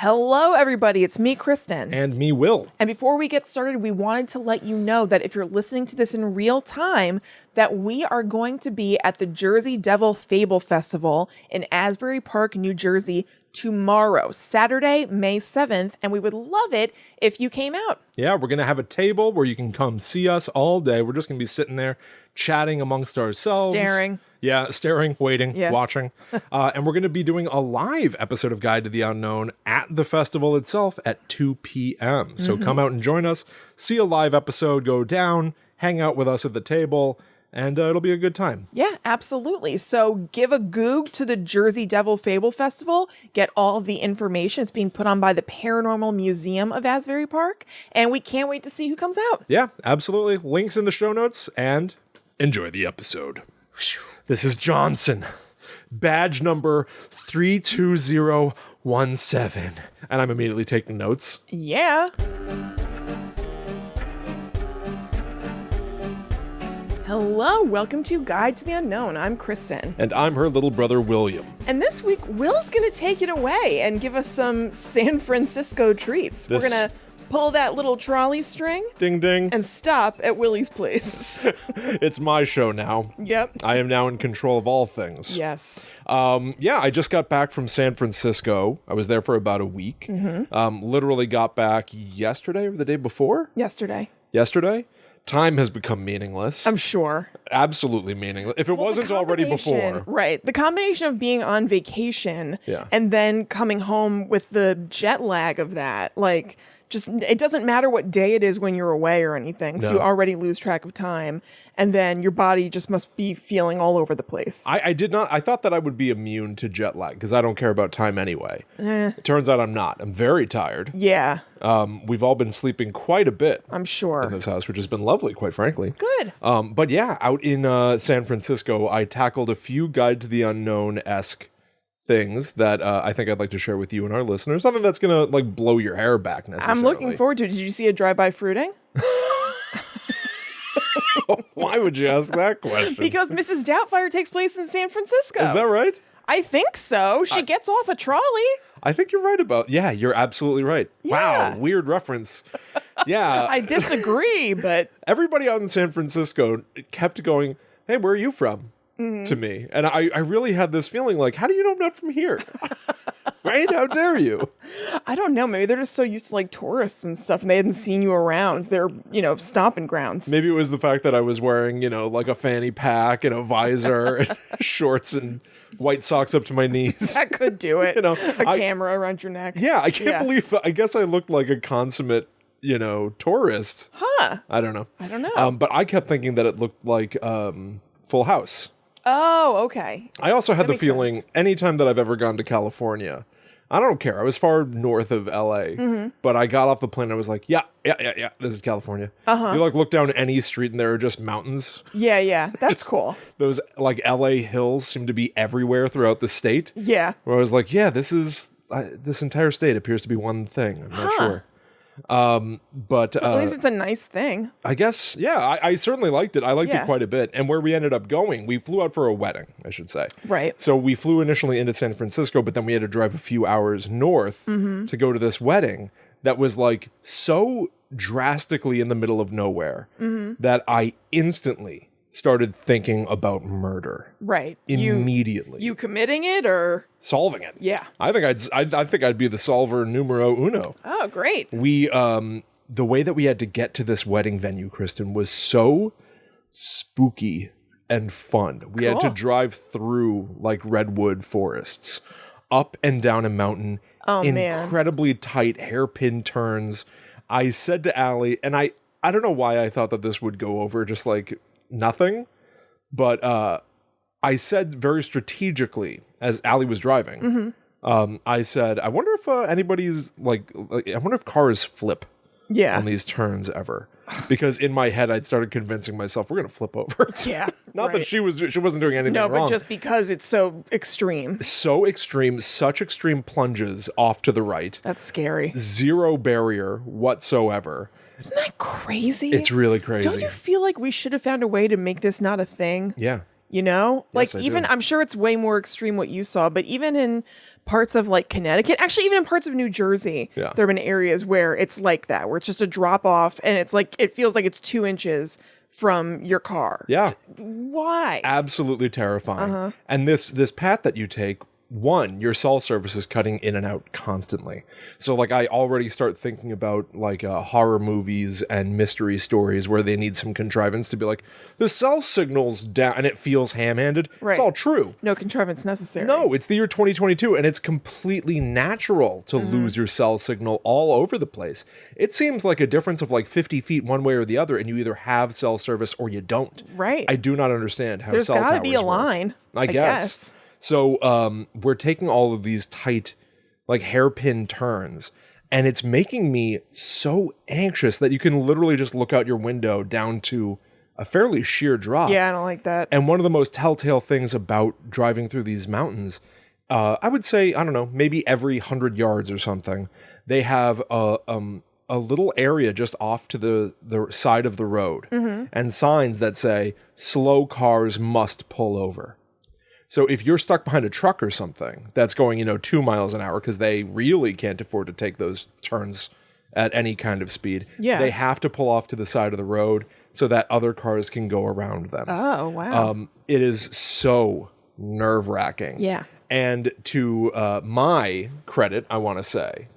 Hello, everybody. It's me, Kristen. And me, Will. And before we get started, we wanted to let you know that if you're listening to this in real time, that we are going to be at the Jersey Devil Fable Festival in Asbury Park, New Jersey, tomorrow, Saturday, May 7th. And we would love it if you came out. Yeah, we're going to have a table where you can come see us all day. We're just going to be sitting there chatting amongst ourselves. Staring. Yeah, staring, waiting, watching. And we're going to be doing a live episode of Guide to the Unknown at the festival itself at 2 p.m. So come out and join us, see a live episode go down, hang out with us at the table, and it'll be a good time. Yeah, absolutely. So give a goog to the Jersey Devil Fable Festival. Get all of the information. It's being put on by the Paranormal Museum of Asbury Park. And we can't wait to see who comes out. Yeah, absolutely. Links in the show notes, and enjoy the episode. This is Johnson, badge number 32017. And I'm immediately taking notes. Yeah. Hello, welcome to Guide to the Unknown. I'm Kristen. And I'm her little brother, William. And this week, Will's going to take it away and give us some San Francisco treats. We're going to pull that little trolley string. Ding, ding. And stop at Willie's place. It's my show now. Yep. I am now in control of all things. Yes. Yeah, I just got back from San Francisco. I was there for about a week. Literally got back yesterday or the day before? Yesterday. Time has become meaningless. I'm sure. Absolutely meaningless. If it wasn't already before. Right. The combination of being on vacation Yeah. and then coming home with the jet lag of that, like, just, it doesn't matter what day it is when you're away or anything. So you already lose track of time. And then your body just must be feeling all over the place. I thought that I would be immune to jet lag because I don't care about time anyway. It turns out I'm not. I'm very tired. Yeah. We've all been sleeping quite a bit. I'm sure. In this house, which has been lovely, quite frankly. Good. But yeah, out in San Francisco, I tackled a few Guide to the Unknown-esque things that I think I'd like to share with you and our listeners. Something that's going to like blow your hair back necessarily. I'm looking forward to it. Did you see a drive-by fruiting? Why would you ask that question? Because Mrs. Doubtfire takes place in San Francisco. Is that right? I think so. She gets off a trolley. I think you're right about... Yeah, you're absolutely right. Yeah. Wow, weird reference. Yeah. I disagree, but... Everybody out in San Francisco kept going, hey, where are you from? To me. And I really had this feeling like, how do you know I'm not from here? Right? How dare you? I don't know. Maybe they're just so used to like tourists and stuff and they hadn't seen you around. They're, stomping grounds. Maybe it was the fact that I was wearing, like a fanny pack and a visor and shorts and white socks up to my knees. That could do it. A camera around your neck. Yeah, I can't believe, I guess I looked like a consummate, tourist. Huh. I don't know. But I kept thinking that it looked like Full House. Oh, okay. I also had the feeling sense. Anytime that I've ever gone to California, I don't care. I was far north of LA, but I got off the plane and I was like, yeah, this is California. You look down any street and there are just mountains. Yeah. That's cool. Those like LA hills seem to be everywhere throughout the state. Yeah. Where I was like, yeah, this entire state appears to be one thing. I'm not sure. But so at least it's a nice thing. I guess, yeah, I certainly liked it. I liked it quite a bit. And where we ended up going, we flew out for a wedding, I should say. Right. So we flew initially into San Francisco, but then we had to drive a few hours north to go to this wedding that was like so drastically in the middle of nowhere that I instantly started thinking about murder. Right. Immediately. You committing it or solving it? Yeah. I think I'd be the solver numero uno. Oh, great. We the way that we had to get to this wedding venue, Kristen, was so spooky and fun. We had to drive through like redwood forests, up and down a mountain, incredibly tight hairpin turns. I said to Allie, and I don't know why I thought that this would go over just like nothing, but I said very strategically as Allie was driving, I said, I wonder if anybody's like, I wonder if cars flip on these turns ever. Because in my head, I'd started convincing myself we're going to flip over. Yeah. Not that she wasn't doing anything wrong. No, but just because it's so extreme. So extreme, such extreme plunges off to the right. That's scary. Zero barrier whatsoever. Isn't that crazy? It's really crazy. Don't you feel like we should have found a way to make this not a thing? Yeah. You know, like I even do. I'm sure it's way more extreme what you saw, but even in parts of like Connecticut, actually even in parts of New Jersey, Yeah. there have been areas where it's like that, where it's just a drop off and it's like it feels like it's 2 inches from your car. Yeah. Why? Absolutely terrifying. And this path that you take, one, your cell service is cutting in and out constantly. So like I already start thinking about like horror movies and mystery stories where they need some contrivance to be like, the cell signal's down, and it feels ham-handed. Right. It's all true. No contrivance necessary. No, it's the year 2022, and it's completely natural to lose your cell signal all over the place. It seems like a difference of like 50 feet one way or the other, and you either have cell service or you don't. Right. I do not understand how There's cell got to towers be a work. line. I guess. So we're taking all of these tight, like hairpin turns, and it's making me so anxious that you can literally just look out your window down to a fairly sheer drop. Yeah, I don't like that. And one of the most telltale things about driving through these mountains, I would say, I don't know, maybe every 100 yards or something, they have a little area just off to the side of the road and signs that say, slow cars must pull over. So if you're stuck behind a truck or something that's going, 2 miles an hour, because they really can't afford to take those turns at any kind of speed, they have to pull off to the side of the road so that other cars can go around them. Oh, wow. It is so nerve-wracking. Yeah. And to my credit, I want to say,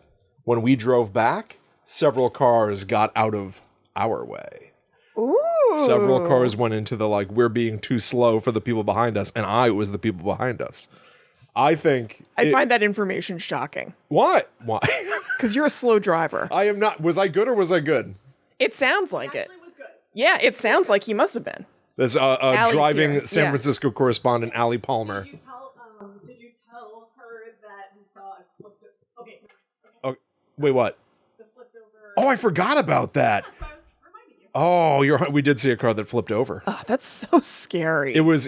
when we drove back, several cars got out of our way. Ooh. Several cars went into the, like, we're being too slow for the people behind us, and I was the people behind us. I find that information shocking. What? Why? Because you're a slow driver. I am not. Was I good or was I good? It sounds like it. was good. Yeah, it sounds like he must have been. There's Allie's driving here. San Yeah. Francisco correspondent, Allie Palmer. Did you tell her that we saw it flipped over? Okay. Oh, wait, what? The flipped over. Oh, I forgot about that. That's what I was reminding you. Oh, we did see a car that flipped over. Oh, that's so scary. It was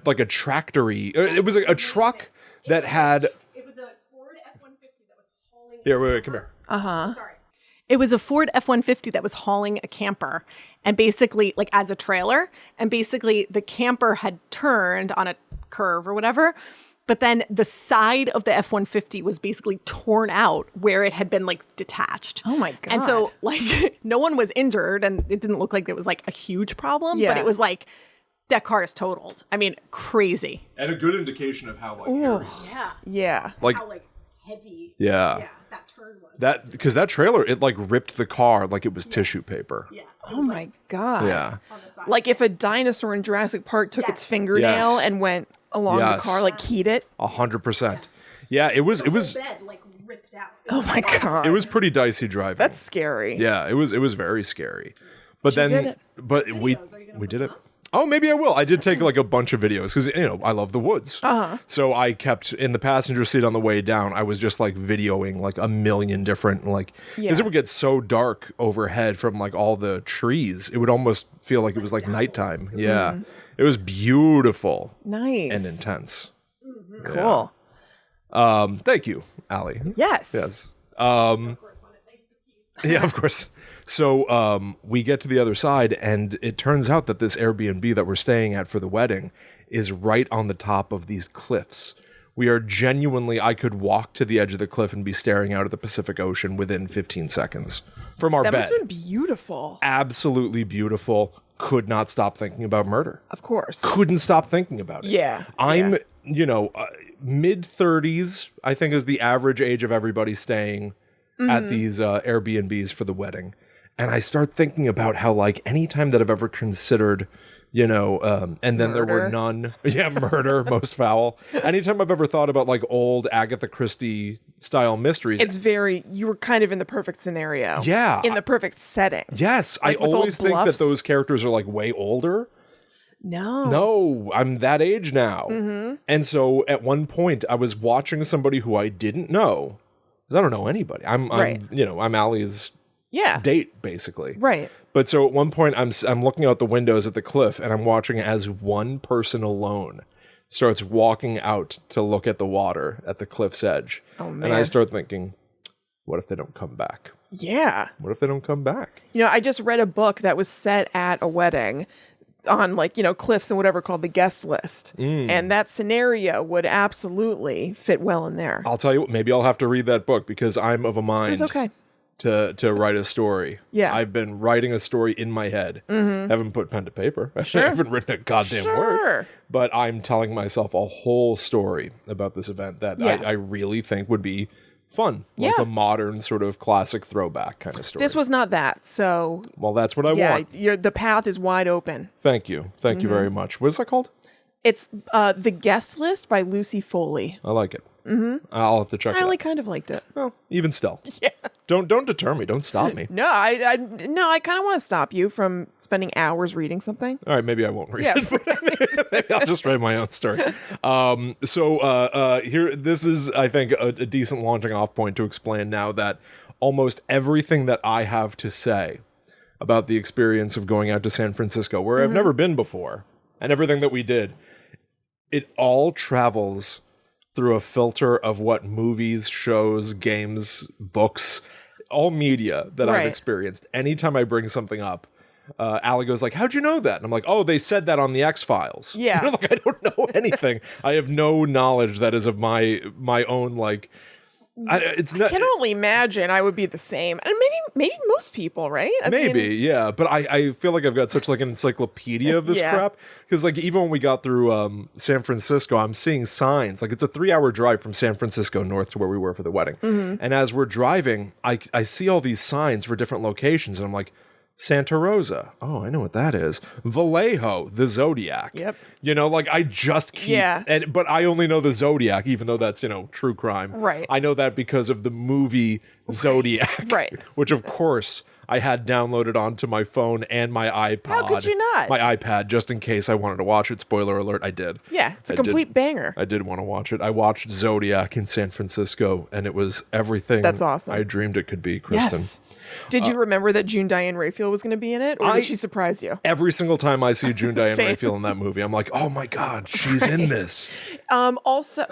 like a tractory. It was a truck that had. It was a Ford F-150 that was hauling. Here, wait, come here. Sorry. It was a Ford F-150 that was hauling a camper, and basically, like, as a trailer, and basically the camper had turned on a curve or whatever, but then the side of the F-150 was basically torn out where it had been, like, detached. Oh my God. And so, like, no one was injured, and it didn't look like it was, like, a huge problem, Yeah. but it was like, that car is totaled. I mean, crazy. And a good indication of how, like, Yeah. Yeah. like, How, like, heavy. yeah. That turn was. That, because that trailer, it, like, ripped the car like it was tissue paper. Yeah. Oh my God. Yeah. On the side. Like if a dinosaur in Jurassic Park took its Yes. fingernail Yes. and went along the Yes. car, like keyed it. 100%. Yeah, it was bed, like, ripped out. Oh my God. it was pretty dicey driving. That's scary. Yeah, it was very scary. But You then did it. but we did it. Oh, maybe I will. I did take like a bunch of videos because I love the woods. So I kept in the passenger seat on the way down. I was just like videoing like a million different because Yeah. it would get so dark overhead from like all the trees. It would almost feel like it was like nighttime. Yeah, it was beautiful Nice. and intense. Cool. Thank you, Allie. Yes. Yes. Yeah, of course. So we get to the other side, and it turns out that this Airbnb that we're staying at for the wedding is right on the top of these cliffs. We are genuinely, I could walk to the edge of the cliff and be staring out at the Pacific Ocean within 15 seconds from our That bed. must have been beautiful. Absolutely beautiful. Could not stop thinking about murder. Of course. Couldn't stop thinking about it. Yeah. I'm, yeah. Mid 30s, I think is the average age of everybody staying at these Airbnbs for the wedding. And I start thinking about how, like, anytime that I've ever considered, and then there were Murder. none. Yeah, murder, most foul. Anytime I've ever thought about, like, old Agatha Christie style mysteries. You were kind of in the perfect scenario. Yeah. In the perfect setting. Yes, Like I with old always think that bluffs. those characters are, like, way older. No. No, I'm that age now. And so at one point I was watching somebody who I didn't know, because I don't know anybody. I'm Allie's Yeah. date basically. Right. But so at one point I'm looking out the windows at the cliff and I'm watching as one person alone starts walking out to look at the water at the cliff's edge. Oh, And I man. start thinking, what if they don't come back? Yeah. What if they don't come back? I just read a book that was set at a wedding on like, cliffs and whatever called the guest list. And that scenario would absolutely fit well in there. I'll tell you what, maybe I'll have to read that book because I'm of a mind It's okay. to write a story. Yeah. I've been writing a story in my head. Haven't put pen to paper. I haven't written a goddamn word. But I'm telling myself a whole story about this event that I really think would be fun. Like a modern sort of classic throwback kind of story. This was not that. So, well, that's what I want. The path is wide open. Thank you. Thank you very much. What is that called? It's The Guest List by Lucy Foley. I like it. I'll have to check it I out. only kind of liked it. Well, even still. Yeah. Don't deter me. Don't stop me. No, I kind of want to stop you from spending hours reading something. All right, maybe I won't read Yeah. it. Maybe I'll just write my own story. So here, this is, I think, a decent launching off point to explain now that almost everything that I have to say about the experience of going out to San Francisco, where I've never been before, and everything that we did, it all travels through a filter of what movies, shows, games, books, all media that I've experienced. Anytime I bring something up, Allie goes like, "How'd you know that?" And I'm like, "Oh, they said that on the X-Files." Yeah. Like, I don't know anything. I have no knowledge that is of my own, like, it's not. I can only imagine I would be the same. And maybe most people, right? I Maybe, mean, yeah. But I feel like I've got such like an encyclopedia of this crap. Because like even when we got through San Francisco, I'm seeing signs. Like it's a 3-hour drive from San Francisco north to where we were for the wedding. And as we're driving, I see all these signs for different locations. And I'm like, Santa Rosa. Oh, I know what that is. Vallejo, the Zodiac. Yep. Like I just keep but I only know the Zodiac, even though that's, true crime. Right. I know that because of the movie Zodiac. Right. Which of course I had downloaded onto my phone and my iPod. How could you not? My iPad, just in case I wanted to watch it. Spoiler alert, I did. Yeah, it's a complete banger. I did want to watch it. I watched Zodiac in San Francisco, and it was everything That's awesome. I dreamed it could be, Kristen. Yes. Did you remember that June Diane Raphael was going to be in it? Or did she surprise you? Every single time I see June Diane Same. Raphael in that movie, I'm like, oh my God, she's in this. Also,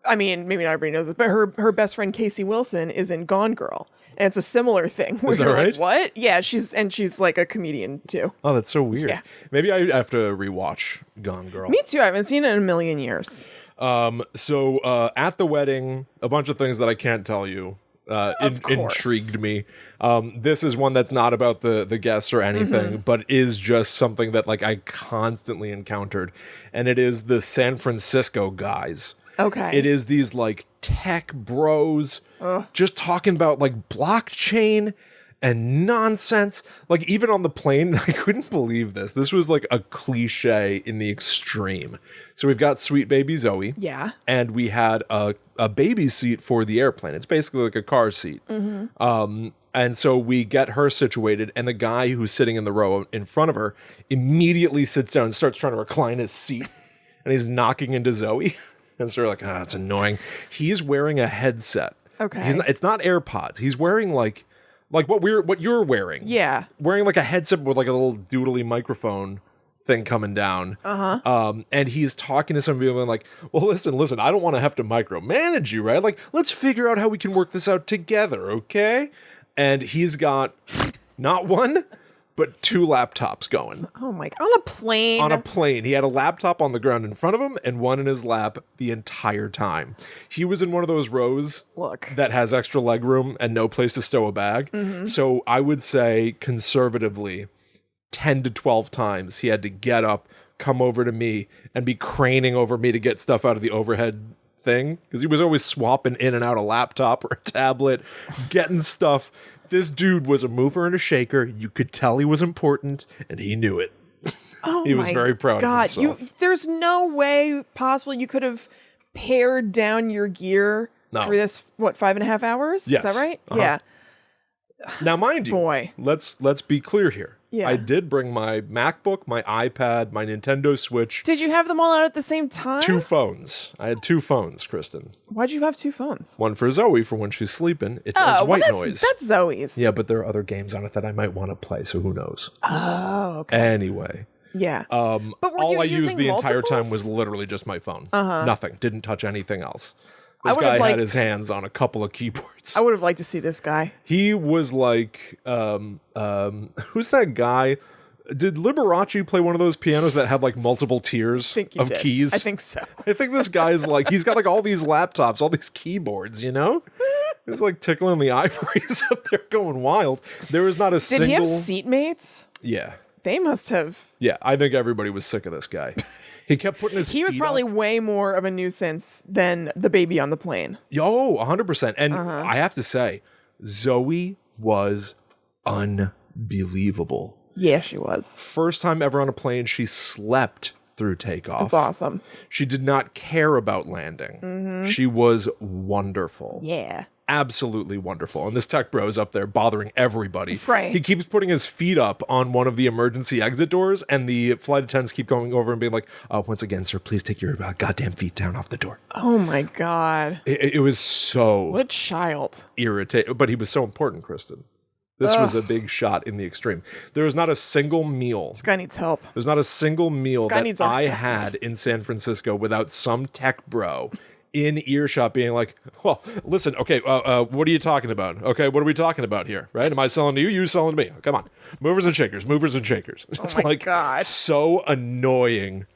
maybe not everybody knows this, but her best friend Casey Wilson is in Gone Girl. And it's a similar thing. Where Is that you're right? Like, what? Yeah, she's like a comedian too. Oh, that's so weird. Yeah. Maybe I have to rewatch Gone Girl. Me too. I haven't seen it in a million years. So at the wedding, a bunch of things that I can't tell you intrigued me. This is one that's not about the guests or anything, but is just something that like I constantly encountered. And it is the San Francisco guys. Okay. It is these like tech bros just talking about like blockchain and nonsense. Like even on the plane, I couldn't believe this. This was like a cliche in the extreme. So we've got sweet baby Zoe. Yeah. And we had a baby seat for the airplane. It's basically like a car seat. And so we get her situated, and the guy who's sitting in the row in front of her immediately sits down and starts trying to recline his seat. And he's knocking into Zoe. And so we're like, it's annoying. He's wearing a headset. Okay. It's not AirPods. He's wearing like what you're wearing. Yeah. Wearing like a headset with like a little doodly microphone thing coming down. And he's talking to some people and like, well, listen, I don't want to have to micromanage you, right? Like, let's figure out how we can work this out together, okay? And he's got not one, but 2 laptops going. Oh my! On a plane. On a plane. He had a laptop on the ground in front of him and one in his lap the entire time. He was in one of those rows that has extra leg room and no place to stow a bag. So I would say conservatively 10 to 12 times he had to get up, come over to me, and be craning over me to get stuff out of the overhead thing. Because he was always swapping in and out a laptop or a tablet, getting stuff. This dude was a mover and a shaker. You could tell he was important, and he knew it. Oh he was very proud of himself. There's no way possible you could have pared down your gear for this, 5.5 hours? Yes. Is that right? Yeah. Now, mind you, Boy. let's be clear here. Yeah. I did bring my MacBook, my iPad, my Nintendo Switch. Did you have them all out at the same time? 2 phones. I had 2 phones, Kristen. Why'd you have 2 phones? One for Zoe for when she's sleeping. It does white noise. That's Zoe's. Yeah, but there are other games on it that I might want to play, so who knows? Oh, okay. Anyway. Yeah. But all I used the entire time multiples? was literally just my phone. Nothing. Didn't touch anything else. I This would've guy had liked- his hands on a couple of keyboards. I would have liked to see this guy. He was like, who's that guy? Did Liberace play one of those pianos that had like multiple tiers of keys? I think so. I think this guy's like, he's got like all these laptops, all these keyboards, you know? He's like tickling the ivories up there going wild. There was not a single... Did he have seatmates? Yeah. They must have. Yeah, I think everybody was sick of this guy. He kept putting his He was feet probably up. way more of a nuisance than the baby on the plane. Yo, 100%. And I have to say, Zoe was unbelievable. Yeah, she was. First time ever on a plane, she slept through takeoff. That's awesome. She did not care about landing. She was wonderful. Yeah. Absolutely wonderful. And this tech bro is up there bothering everybody. Right. He keeps putting his feet up on one of the emergency exit doors, and the flight attendants keep going over and being like, once again, sir, please take your goddamn feet down off the door. Oh my God. It was so What a child. irritating. But he was so important, Kristen. This was a big shot in the extreme. There was not a single meal. This guy needs help. There's not a single meal guy that needs our I help. had in San Francisco without some tech bro in earshot being like, well, listen, okay, what are you talking about? Okay, what are we talking about here, right? Am I selling to you? You selling to me? Come on. Movers and shakers, movers and shakers. It's my God. so annoying.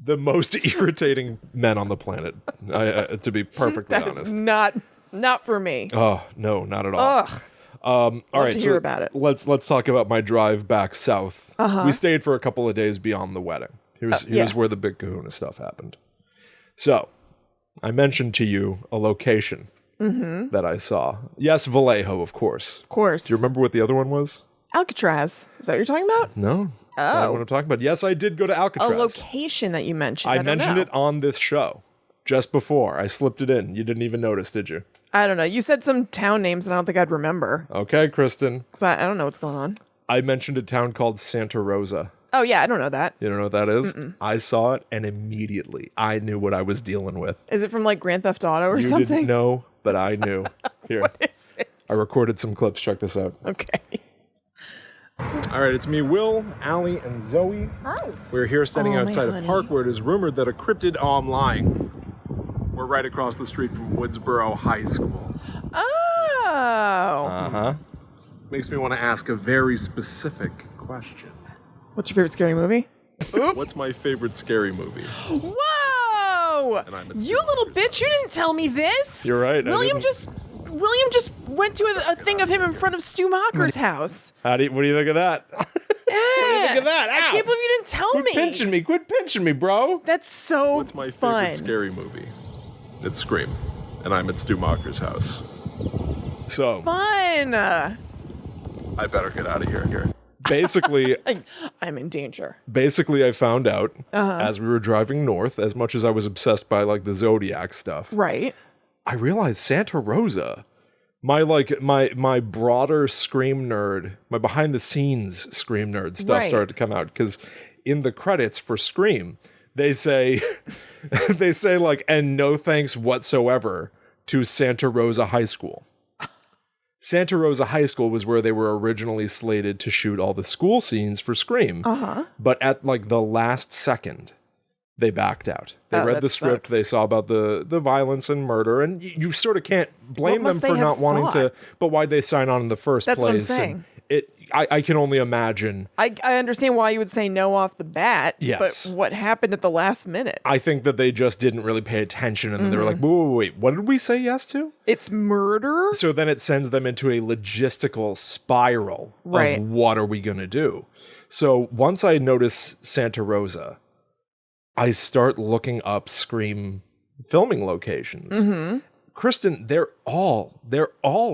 The most irritating men on the planet, to be perfectly That honest. is not for me. Oh, no, not at all. Ugh. All right, to hear about it. Let's talk about my drive back south. We stayed for a couple of days beyond the wedding. Here's where the big kahuna stuff happened. So, I mentioned to you a location that I saw. Yes, Vallejo, of course. Of course. Do you remember what the other one was? Alcatraz. Is that what you're talking about? No. That's not what I'm talking about. Yes, I did go to Alcatraz. A location that you mentioned. I don't mentioned know. it on this show just before. I slipped it in. You didn't even notice, did you? I don't know. You said some town names and I don't think I'd remember. Okay, Kristen. 'Cause I don't know what's going on. I mentioned a town called Santa Rosa. Oh, yeah. I don't know that. You don't know what that is? I saw it, and immediately I knew what I was dealing with. Is it from like Grand Theft Auto or You something? didn't know, but I knew. Here, What is it? I recorded some clips. Check this out. Okay. All right, it's me, Will, Allie, and Zoe. Hi. We're here standing Oh, my outside a honey. park where it is rumored that a cryptid... Oh, I'm lying. We're right across the street from Woodsboro High School. Oh. Uh-huh. Makes me want to ask a very specific question. What's your favorite scary movie? What's my favorite scary movie? Whoa! And I'm a You little bitch! You didn't tell me this. You're right, I William didn't. just went to a thing of him in front of Stu Macher's house. What do you think of that? What do you think of that? I Ow. can't believe you didn't tell Quit me. pinching me. Quit pinching me, bro. That's so What's my fun. favorite scary movie? It's Scream. And I'm at Stu Macher's house. So, Fun. I better get out of here. Basically, I'm in danger. I found out as we were driving north, as much as I was obsessed by like the Zodiac stuff, Right. I realized Santa Rosa, my broader Scream nerd, my behind the scenes Scream nerd stuff Right. started to come out, because in the credits for Scream, they say they say like, and no thanks whatsoever to Santa Rosa High School. Santa Rosa High School was where they were originally slated to shoot all the school scenes for Scream. But at like the last second, they backed out. They read that the script. sucks. They saw about the violence and murder, and you sort of can't blame What them must for they have not wanting to. thought? But why'd they sign on in the first That's what I'm place? saying. And I can only imagine. I understand why you would say no off the bat. Yes. But what happened at the last minute? I think that they just didn't really pay attention, and then they were like, wait, what did we say yes to? It's murder? So then it sends them into a logistical spiral Right. of what are we going to do? So once I notice Santa Rosa, I start looking up Scream filming locations. Kristen, they're all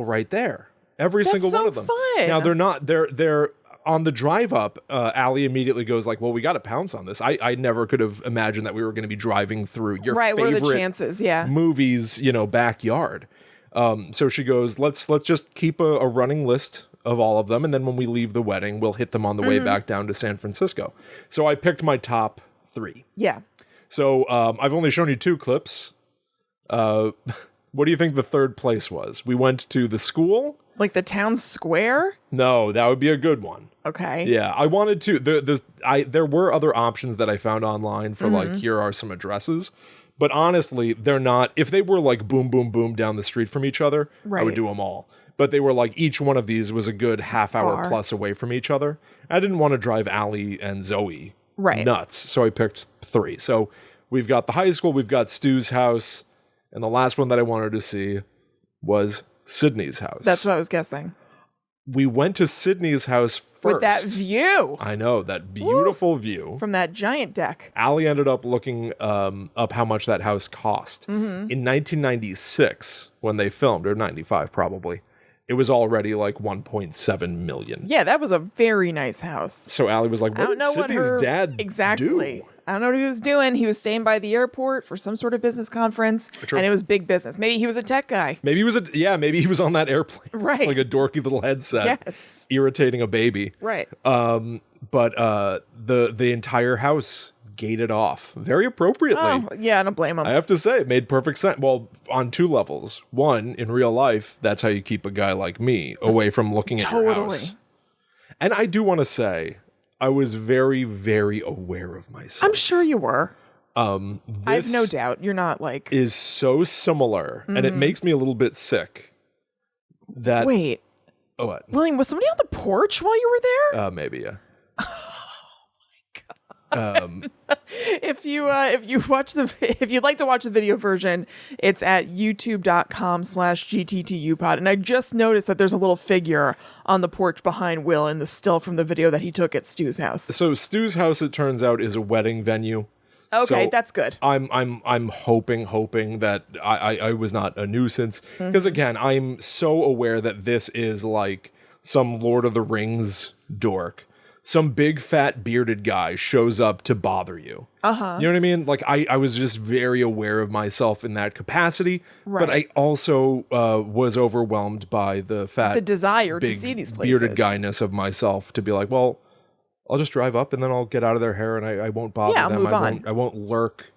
right there. Every single so one of them. fun. Now they're on the drive up. Allie immediately goes like, well, we got to pounce on this. I never could have imagined that we were going to be driving through your Right, what are favorite the chances? Yeah. movies, backyard. So she goes, let's just keep a running list of all of them, and then when we leave the wedding, we'll hit them on the way back down to San Francisco. So I picked my top 3. Yeah. So I've only shown you 2 clips. What do you think the third place was? We went to the school. Like the town square? No, that would be a good one. Okay. Yeah, I wanted to. There were other options that I found online for like, here are some addresses, But honestly, they're not. If they were like boom, boom, boom down the street from each other, I would Right. do them all. But they were like, each one of these was a good half hour Far. plus away from each other. I didn't want to drive Allie and Zoe Right. nuts. So I picked 3. So we've got the high school, we've got Stu's house, and the last one that I wanted to see was Sydney's house. That's what I was guessing. We went to Sydney's house first. With that view I know, that beautiful view. from that giant deck. Allie ended up looking up how much that house cost. In 1996, when they filmed, or 95 probably, it was already like 1.7 million. Yeah, that was a very nice house. So Allie was like, I what don't did know what Sydney's her dad exactly. do? I don't know what he was doing. He was staying by the airport for some sort of business conference, True. and it was big business. Maybe he was a tech guy. Maybe he was maybe he was on that airplane. Right. With like a dorky little headset. Yes. Irritating a baby. Right. But the entire house gated off very appropriately. Oh, yeah, I don't blame him. I have to say, it made perfect sense. Well, on 2 levels. One, in real life, that's how you keep a guy like me away from looking at your house. And I do want to say, I was very, very aware of myself. I'm sure you were. I have This no doubt. You're not like... is so similar, and it makes me a little bit sick. That Wait, oh, what? William, was somebody on the porch while you were there? Maybe, yeah. If you'd like to watch the video version, it's at youtube.com/gttupod. And I just noticed that there's a little figure on the porch behind Will in the still from the video that he took at Stu's house. So Stu's house, it turns out, is a wedding venue. Okay, So that's good. I'm hoping that I was not a nuisance, because again, I'm so aware that this is like some Lord of the Rings dork. Some big fat bearded guy shows up to bother you. Uh-huh. You know what I mean? Like I was just very aware of myself in that capacity, but I also was overwhelmed by the desire to big see these places. bearded guyness of myself to be like, well, I'll just drive up and then I'll get out of their hair and I won't bother Yeah, I'll them. move on. I won't lurk.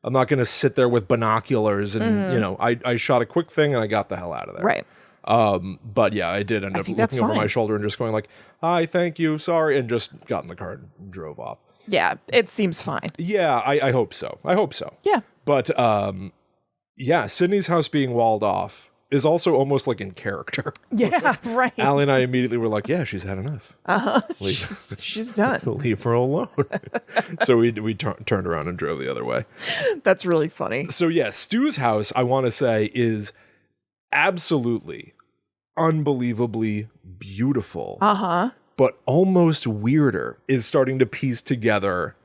I'm not going to sit there with binoculars and, I shot a quick thing and I got the hell out of there. Right. But yeah, I did end up think that's looking over my fine. shoulder and just going like, hi, thank you, sorry, and just got in the car and drove off. Yeah, it seems fine. Yeah, I hope so. Yeah. But yeah, Sydney's house being walled off is also almost like in character. Yeah, right. Allie and I immediately were like, yeah, she's had enough. She's done. Leave her alone. So we turned around and drove the other way. That's really funny. So yeah, Stu's house, I want to say, is absolutely unbelievably beautiful. Uh-huh. But almost weirder is starting to piece together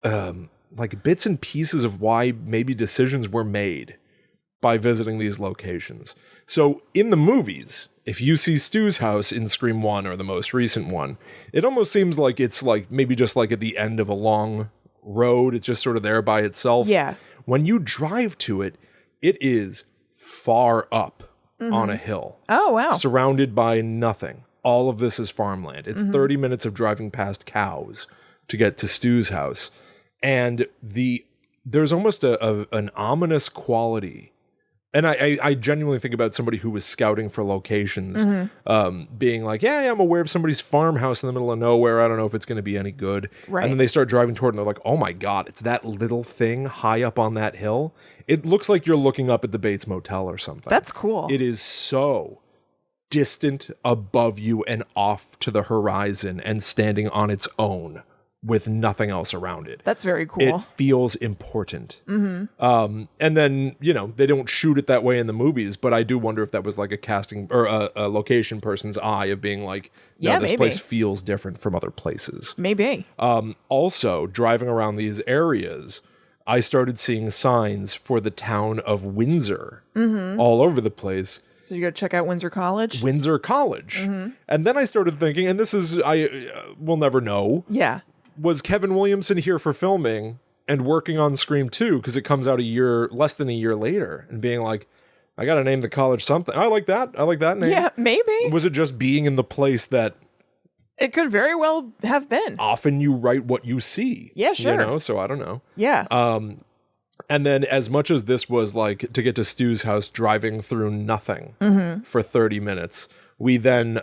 like bits and pieces of why maybe decisions were made by visiting these locations. So in the movies, if you see Stu's house in Scream 1 or the most recent one, it almost seems like it's like maybe just like at the end of a long road. It's just sort of there by itself. Yeah. When you drive to it, it is far up on a hill. Oh, wow. Surrounded by nothing. All of this is farmland. It's 30 minutes of driving past cows to get to Stu's house. And there's almost an ominous quality. And I genuinely think about somebody who was scouting for locations, being like, yeah, I'm aware of somebody's farmhouse in the middle of nowhere. I don't know if it's going to be any good. Right. And then they start driving toward it and they're like, oh my God, it's that little thing high up on that hill. It looks like you're looking up at the Bates Motel or something. That's cool. It is so distant above you and off to the horizon and standing on its own with nothing else around it. That's very cool. It feels important. And then, they don't shoot it that way in the movies, but I do wonder if that was like a casting or a location person's eye of being like, no, Yeah, this maybe. place feels different from other places. Maybe. Also, driving around these areas, I started seeing signs for the town of Windsor all over the place. So you go check out Windsor College? Windsor College. And then I started thinking, and this is, we'll never know, Yeah. was Kevin Williamson here for filming and working on Scream 2 because it comes out less than a year later and being like, I got to name the college something. I like that name. Yeah, maybe. Was it just being in the place that It could very well have been. often you write what you see? Yeah, sure. So I don't know. Yeah. And then as much as this was like to get to Stu's house driving through nothing for 30 minutes, we then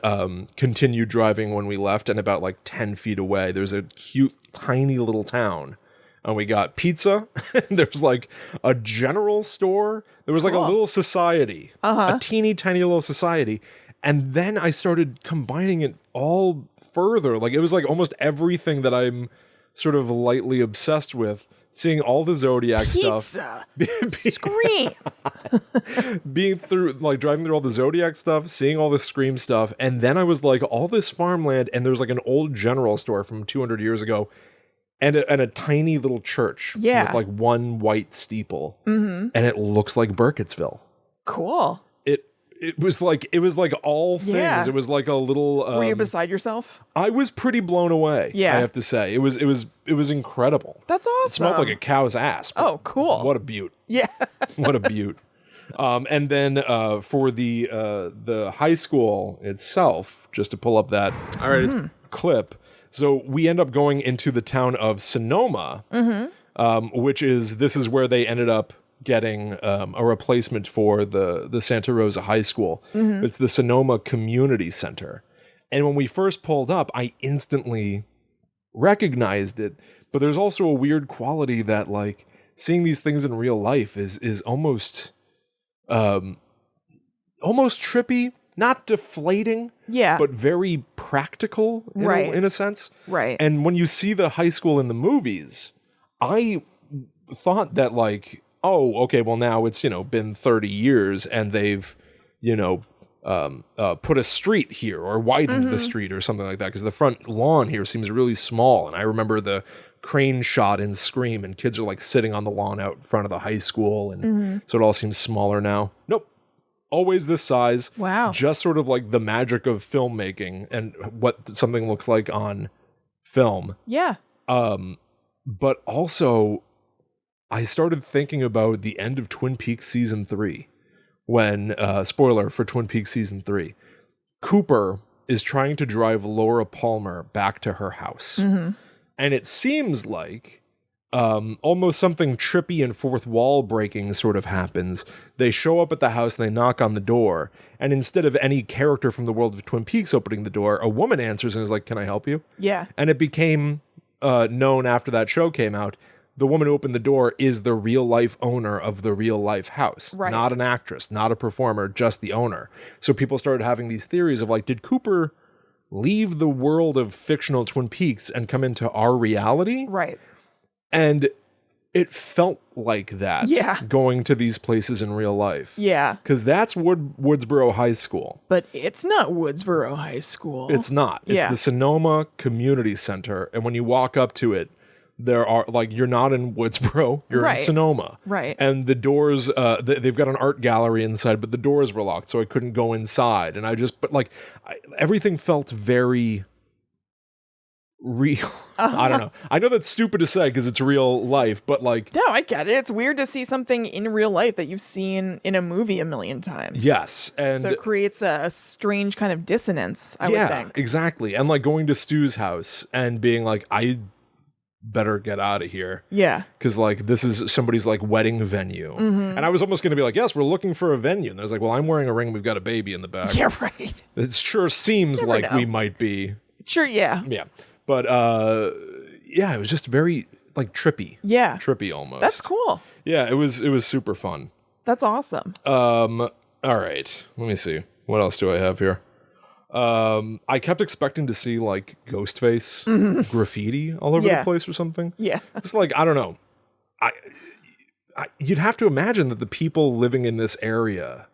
continued driving when we left, and about like 10 feet away, there's a cute, tiny little town and we got pizza. There's like a general store. There was like a little society, a teeny tiny little society. And then I started combining it all further. Like it was like almost everything that I'm sort of lightly obsessed with. Seeing all the Zodiac stuff. Scream. Being through, like driving through all the Zodiac stuff, seeing all the Scream stuff. And then I was like, all this farmland, and there's like an old general store from 200 years ago, and a tiny little church with like one white steeple. And it looks like Burkittsville. Cool. It was like all things. Yeah. It was like a little. Were you beside yourself? I was pretty blown away. Yeah, I have to say it was incredible. That's awesome. It smelled like a cow's ass. Oh, cool! What a beaut. Yeah. What a beaut. And then for the high school itself, just to pull up that clip. So we end up going into the town of Sonoma, which is where they ended up getting a replacement for the Santa Rosa High School. It's the Sonoma Community Center. And when we first pulled up, I instantly recognized it. But there's also a weird quality that like seeing these things in real life is almost trippy, not deflating, but very practical in a sense. Right. And when you see the high school in the movies, I thought that like, oh, okay, well now it's, been 30 years and they've, put a street here or widened the street or something like that, because the front lawn here seems really small. And I remember the crane shot in Scream and kids are like sitting on the lawn out front of the high school. And so it all seems smaller now. Nope. Always this size. Wow. Just sort of like the magic of filmmaking and what something looks like on film. Yeah. But also, I started thinking about the end of Twin Peaks season 3 when, spoiler for Twin Peaks season 3, Cooper is trying to drive Laura Palmer back to her house. And it seems like almost something trippy and fourth wall breaking sort of happens. They show up at the house and they knock on the door. And instead of any character from the world of Twin Peaks opening the door, a woman answers and is like, "Can I help you?" Yeah. And it became known after that show came out, the woman who opened the door is the real life owner of the real life house. Right. Not an actress, not a performer, just the owner. So people started having these theories of like, did Cooper leave the world of fictional Twin Peaks and come into our reality? Right. And it felt like that. Yeah. Going to these places in real life. Yeah. Because that's Woodsboro High School. But it's not Woodsboro High School. It's not. It's the Sonoma Community Center. And when you walk up to it, there are like, you're not in Woodsboro, you're in Sonoma. Right. And the doors, they've got an art gallery inside, but the doors were locked, so I couldn't go inside. And everything felt very real. I don't know. I know that's stupid to say because it's real life, but like. No, I get it. It's weird to see something in real life that you've seen in a movie a million times. Yes. And so it creates a strange kind of dissonance, I would think. Exactly. And like going to Stu's house and being like, I better get out of here. Yeah. Because like this is somebody's like wedding venue. And I was almost going to be like, yes, we're looking for a venue. And I was like, well, I'm wearing a ring. We've got a baby in the back. Yeah, right. It sure seems like we might be. Sure, yeah. Yeah. But it was just very like trippy. Yeah. Trippy almost. That's cool. Yeah, it was super fun. That's awesome. All right. Let me see. What else do I have here? I kept expecting to see like Ghostface graffiti all over the place or something. Yeah. It's like, I don't know. You'd have to imagine that the people living in this area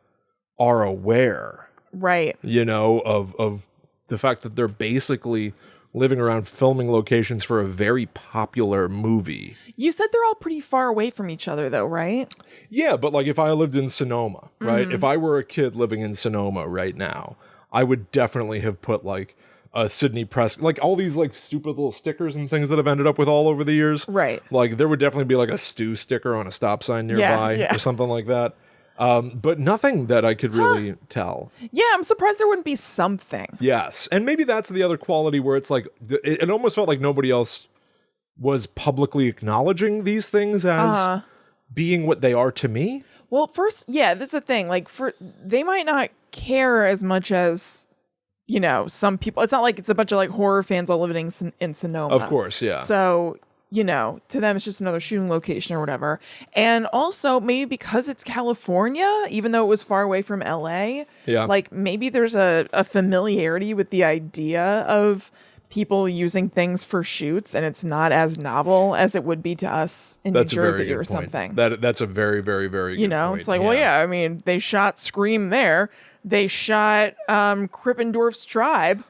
are aware. Right. Of the fact that they're basically living around filming locations for a very popular movie. You said they're all pretty far away from each other though, right? Yeah, but like if I lived in Sonoma, right? If I were a kid living in Sonoma right now, I would definitely have put like a Sidney Prescott, like all these like stupid little stickers and things that I've ended up with all over the years. Right. Like there would definitely be like a Stu sticker on a stop sign nearby or something like that. But nothing that I could really tell. Yeah, I'm surprised there wouldn't be something. Yes. And maybe that's the other quality where it's like, it almost felt like nobody else was publicly acknowledging these things as being what they are to me. Well, first, this is the thing. Like, they might not care as much as, some people. It's not like it's a bunch of like horror fans all living in Sonoma. Of course, yeah. So you know, to them it's just another shooting location or whatever. And also maybe because it's California, even though it was far away from LA, like maybe there's a familiarity with the idea of people using things for shoots, and it's not as novel as it would be to us in New Jersey or something. That's a very, very, very good point. It's like, well, yeah, I mean, they shot Scream there. They shot Krippendorf's Tribe,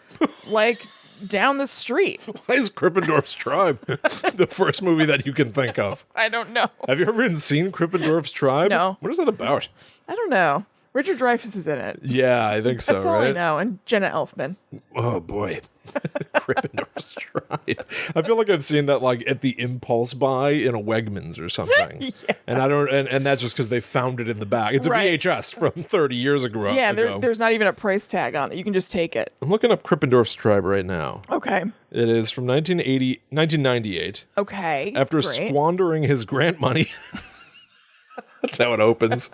like, down the street. Why is Krippendorf's Tribe the first movie that you can think of? I don't know. Have you ever even seen Krippendorf's Tribe? No. What is that about? I don't know. Richard Dreyfuss is in it. Yeah, I think so, That's all I know. And Jenna Elfman. Oh, boy. Krippendorf's Tribe. I feel like I've seen that like at the impulse buy in a Wegmans or something. Yeah. And I don't and that's just because they found it in the back. It's a VHS from 30 years ago. Yeah, there's not even a price tag on it. You can just take it. I'm looking up Krippendorf's Tribe right now. Okay. It is from 1998. Okay. After squandering his grant money. That's how it opens.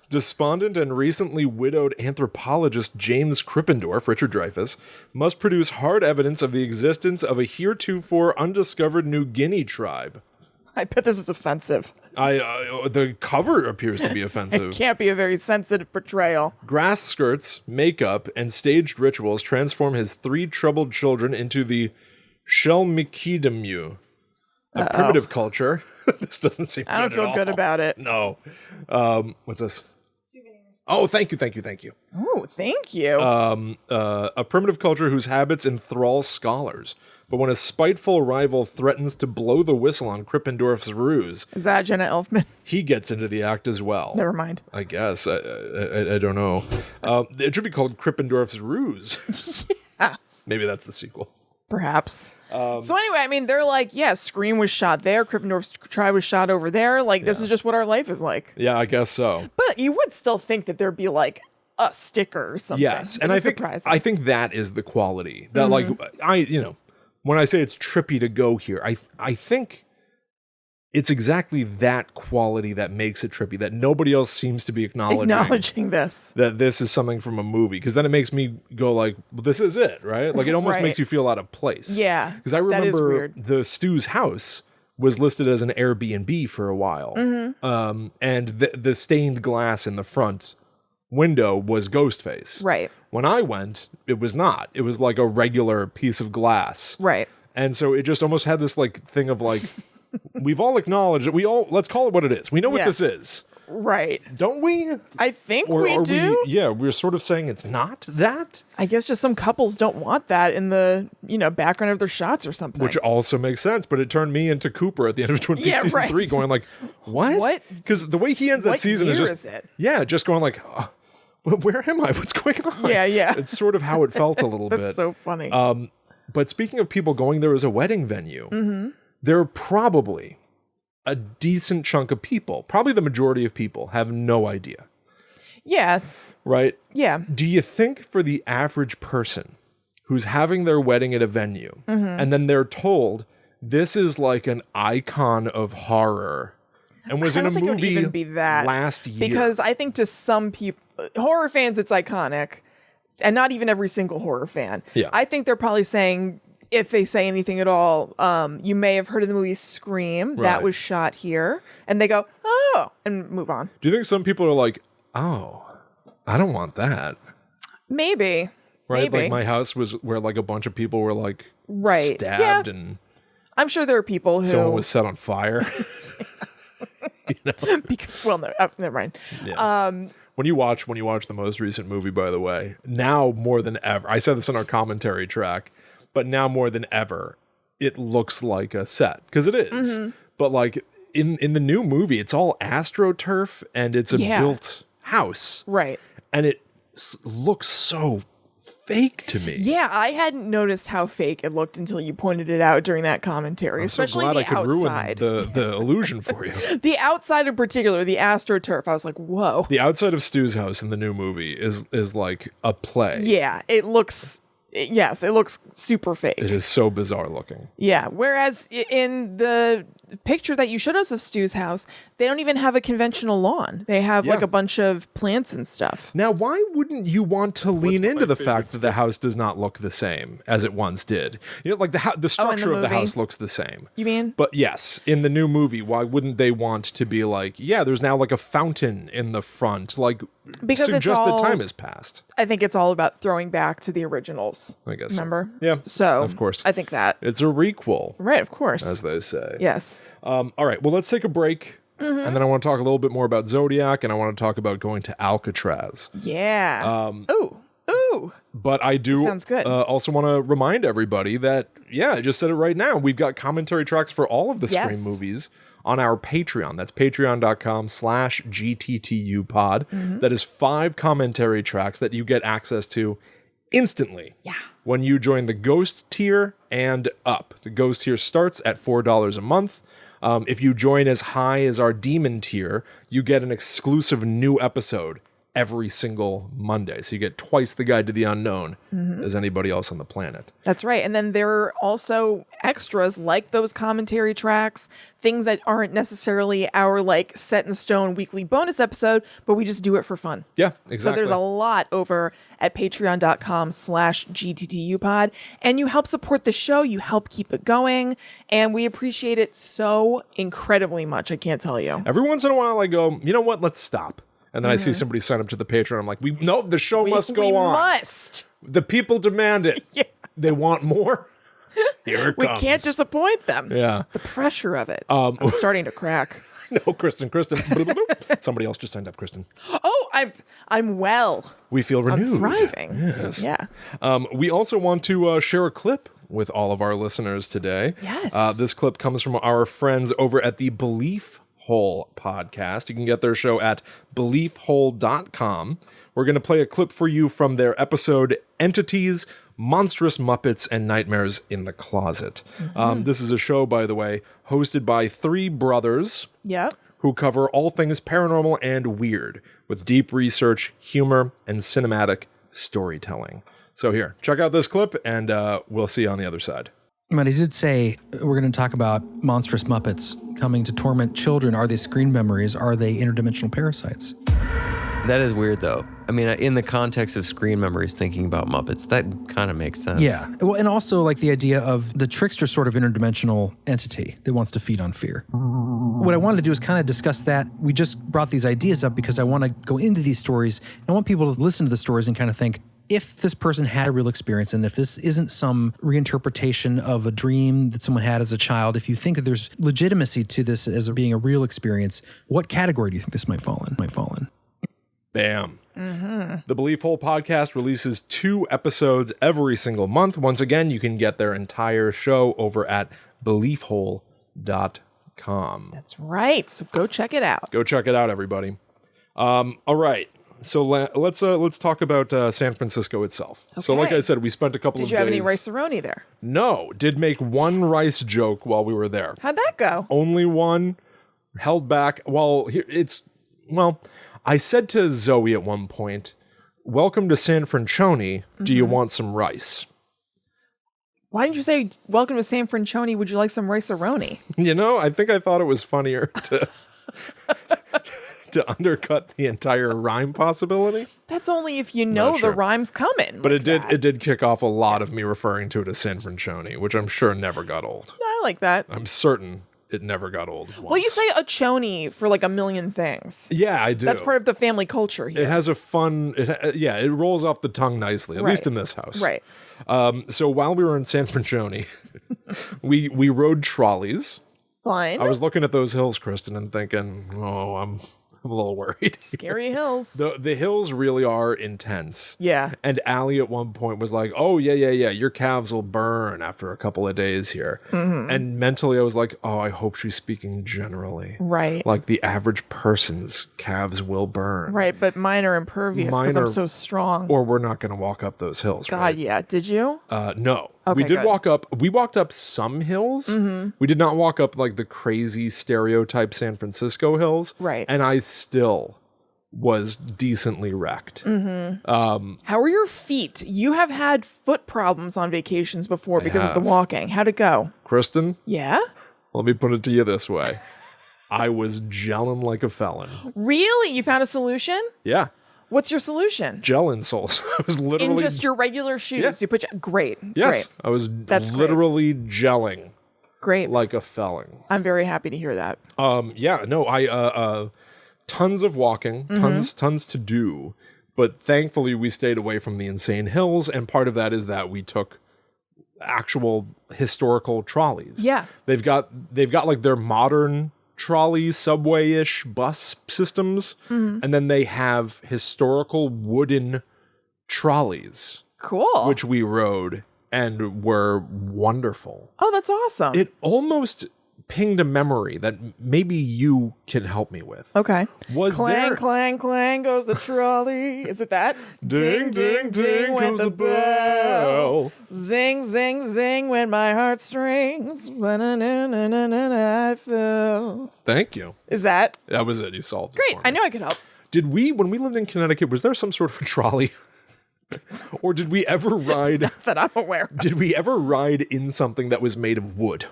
Despondent and recently widowed anthropologist James Krippendorf, Richard Dreyfuss, must produce hard evidence of the existence of a heretofore undiscovered New Guinea tribe. I bet this is offensive. The cover appears to be offensive. It can't be a very sensitive portrayal. Grass skirts, makeup, and staged rituals transform his 3 troubled children into the Shelmikidamu, a primitive culture. This doesn't seem good I don't feel good about it. No. What's this? Oh, thank you. Oh, thank you. A primitive culture whose habits enthrall scholars. But when a spiteful rival threatens to blow the whistle on Krippendorf's ruse... Is that Jenna Elfman? He gets into the act as well. Never mind. I guess. I don't know. It should be called Krippendorf's Ruse. Yeah. Maybe that's the sequel. Perhaps. So anyway, I mean, they're like, yeah, Scream was shot there. Krippendorf's Tribe was shot over there. Like, this is just what our life is like. Yeah, I guess so. But you would still think that there'd be like a sticker or something. Yes, and I think that is the quality. That like, when I say it's trippy to go here, I think it's exactly that quality that makes it trippy, that nobody else seems to be acknowledging this. That this is something from a movie. Because then it makes me go like, well, this is it, right? Like it almost makes you feel out of place. Yeah, because I remember the Stu's house was listed as an Airbnb for a while. Mm-hmm. And the stained glass in the front window was Ghostface. Right. When I went, it was not. It was like a regular piece of glass. Right. And so it just almost had this like thing of like, we've all acknowledged that let's call it what it is. We know what this is. Right. Don't we? I think we do. We're sort of saying it's not that. I guess just some couples don't want that in the, background of their shots or something. Which also makes sense, but it turned me into Cooper at the end of Twin Peaks season 3 going like, what? What? Because the way he ends that season is just, just going like, where am I? What's going on? Yeah. It's sort of how it felt a little bit. That's so funny. But speaking of people going there as a wedding venue, there are probably a decent chunk of people, probably the majority of people, have no idea. Yeah. Right? Yeah. Do you think for the average person who's having their wedding at a venue and then they're told this is like an icon of horror and was in a movie it would even be that last year? Because I think to some people, horror fans, it's iconic. And not even every single horror fan. Yeah. I think they're probably saying, if they say anything at all, you may have heard of the movie Scream. That was shot here. And they go, oh, and move on. Do you think some people are like, oh, I don't want that? Maybe. Right? Maybe. Like my house was where like a bunch of people were like stabbed and I'm sure there are people who... someone was set on fire. Well, no, never mind. Yeah. When you watch the most recent movie, by the way, now more than ever, I said this in our commentary track, but now more than ever, it looks like a set because it is. Mm-hmm. But like in the new movie, it's all AstroTurf and it's a built house, right? And it looks so fake to me. Yeah, I hadn't noticed how fake it looked until you pointed it out during that commentary. I'm especially so glad the I could outside. Ruin the illusion for you. The outside in particular, the AstroTurf, I was like, whoa. The outside of Stu's house in the new movie is like a play. Yeah, it looks super fake. It is so bizarre looking. Yeah, whereas in the picture that you showed us of Stu's house, they don't even have a conventional lawn. They have like a bunch of plants and stuff. Now, why wouldn't you want to lean into the fact that the house does not look the same as it once did? You know, like the structure of the house looks the same. You mean? But yes, in the new movie, why wouldn't they want to be like, yeah, there's now like a fountain in the front, like because suggest that time has passed. I think it's all about throwing back to the originals. I guess. Remember? Yeah. So of course, I think that it's a requel, right? Of course, as they say. Yes. All right. Well, let's take a break. And then I want to talk a little bit more about Zodiac, and I want to talk about going to Alcatraz. Yeah. Ooh. But I do sounds good. Also want to remind everybody that, I just said it right now. We've got commentary tracks for all of the Scream movies on our Patreon. That's patreon.com/GTTUpod. That is 5 commentary tracks that you get access to instantly. Yeah. When you join the Ghost tier and up. The Ghost tier starts at $4 a month. If you join as high as our Demon tier, you get an exclusive new episode every single Monday. So you get twice the Guide to the Unknown as anybody else on the planet. That's right. And then there are also extras like those commentary tracks, things that aren't necessarily our like set in stone weekly bonus episode, but we just do it for fun. Yeah, exactly. So there's a lot over at patreon.com/GTTUpod, and you help support the show. You help keep it going, and we appreciate it so incredibly much. I can't tell you. Every once in a while I go, you know what? Let's stop. And then I see somebody sign up to the Patreon. I'm like, the show must go on. We must. The people demand it. Yeah. They want more. Here it comes. We can't disappoint them. Yeah. The pressure of it. I'm starting to crack. No, Kristen. Somebody else just signed up, Kristen. Oh, I'm well. We feel renewed. I'm thriving. Yes. Yeah. We also want to share a clip with all of our listeners today. Yes. This clip comes from our friends over at the Belief Hole podcast. You can get their show at beliefhole.com. We're going to play a clip for you from their episode Entities, Monstrous Muppets, and Nightmares in the Closet. This is a show, by the way, hosted by 3 brothers who cover all things paranormal and weird with deep research, humor, and cinematic storytelling. So here, check out this clip, and we'll see you on the other side. But I did say we're going to talk about monstrous Muppets coming to torment children. Are they screen memories? Are they interdimensional parasites? That is weird, though. I mean, in the context of screen memories, thinking about Muppets, that kind of makes sense. Yeah. Well, and also like the idea of the trickster sort of interdimensional entity that wants to feed on fear. What I wanted to do is kind of discuss that. We just brought these ideas up because I want to go into these stories. And I want people to listen to the stories and kind of think, if this person had a real experience, and if this isn't some reinterpretation of a dream that someone had as a child, if you think that there's legitimacy to this as being a real experience, what category do you think this might fall in? Bam. The Belief Hole podcast releases 2 episodes every single month. Once again, you can get their entire show over at beliefhole.com. That's right. So go check it out. Go check it out, everybody. All right. So let's talk about San Francisco itself. Okay. So like I said, we spent a couple of days. Did you have any rice-a-roni there? No. Did make one rice joke while we were there. How'd that go? Only one. Held back. I said to Zoe at one point, welcome to San Francione. Do you want some rice? Why didn't you say, welcome to San Francione, would you like some rice-a-roni? I think I thought it was funnier to undercut the entire rhyme possibility. That's only if you know the rhyme's coming. But it did kick off a lot of me referring to it as San Francione, which I'm sure never got old. I like that. I'm certain it never got old once. Well, you say a choni for like a million things. Yeah, I do. That's part of the family culture here. It has a fun, it rolls off the tongue nicely, at least in this house. Right. So while we were in San Francione, we rode trolleys. Fine. I was looking at those hills, Kristen, and thinking, I'm a little worried. Scary hills. The hills really are intense. Yeah. And Allie at one point was like, oh, yeah, your calves will burn after a couple of days here. And mentally I was like, oh, I hope she's speaking generally. Right. Like the average person's calves will burn. Right, but mine are impervious because I'm so strong. Or we're not going to walk up those hills, God, right? yeah. Did you? No. Okay, we did good. walk up. We walked up some hills. We did not walk up like the crazy stereotype San Francisco hills. Right. And I still was decently wrecked. How are your feet? You have had foot problems on vacations before because of the walking. How'd it go? Kristen, Yeah? Let me put it to you this way. I was gelling like a felon. Really? You found a solution? Yeah. What's your solution? Gel insoles. I was literally... In just your regular shoes. Yeah. You put great. Yes. Great. I was That's literally gelling Great. like a felon. I'm very happy to hear that. Yeah, no, I tons of walking, tons to do, but thankfully we stayed away from the insane hills, and part of that is that we took actual historical trolleys. Yeah. They've got like their modern trolley subway-ish bus systems, and then they have historical wooden trolleys, Cool. which we rode and were wonderful. Oh, that's awesome. It almost pinged a memory that maybe you can help me with. Okay. Was clang, there... clang, clang goes the trolley. Is it that? Ding, ding, ding went comes the bell. Zing, zing, zing went my heartstrings. I fell. Thank you. Is that? That was it. You solved it Great. for me. I knew I could help. Did we, when we lived in Connecticut, was there some sort of a trolley? Or did we ever ride... That I'm aware of. Did we ever ride in something that was made of wood?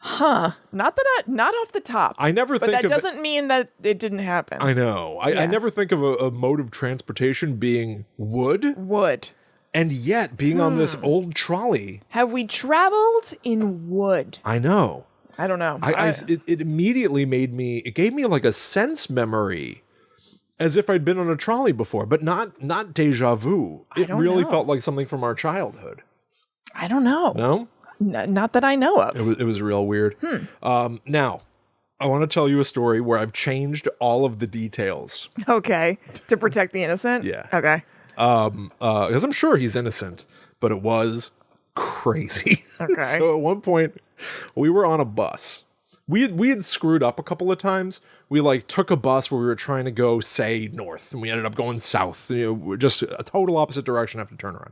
Not off the top. I never But think that of doesn't mean that it didn't happen. I know. I never think of a mode of transportation being wood, Wood. and yet being on this old trolley. Have we traveled in wood? I know. I don't know. It immediately it gave me like a sense memory, as if I'd been on a trolley before, but not deja vu. It don't really know. felt like something from our childhood. I don't know. No? Not that I know of. It was real weird. Now, I want to tell you a story where I've changed all of the details. Okay. To protect the innocent? Yeah. Okay. Because I'm sure he's innocent, but it was crazy. Okay. So at one point, we were on a bus. We had screwed up a couple of times. We like took a bus where we were trying to go, say, north, and we ended up going south. Just a total opposite direction after turnaround.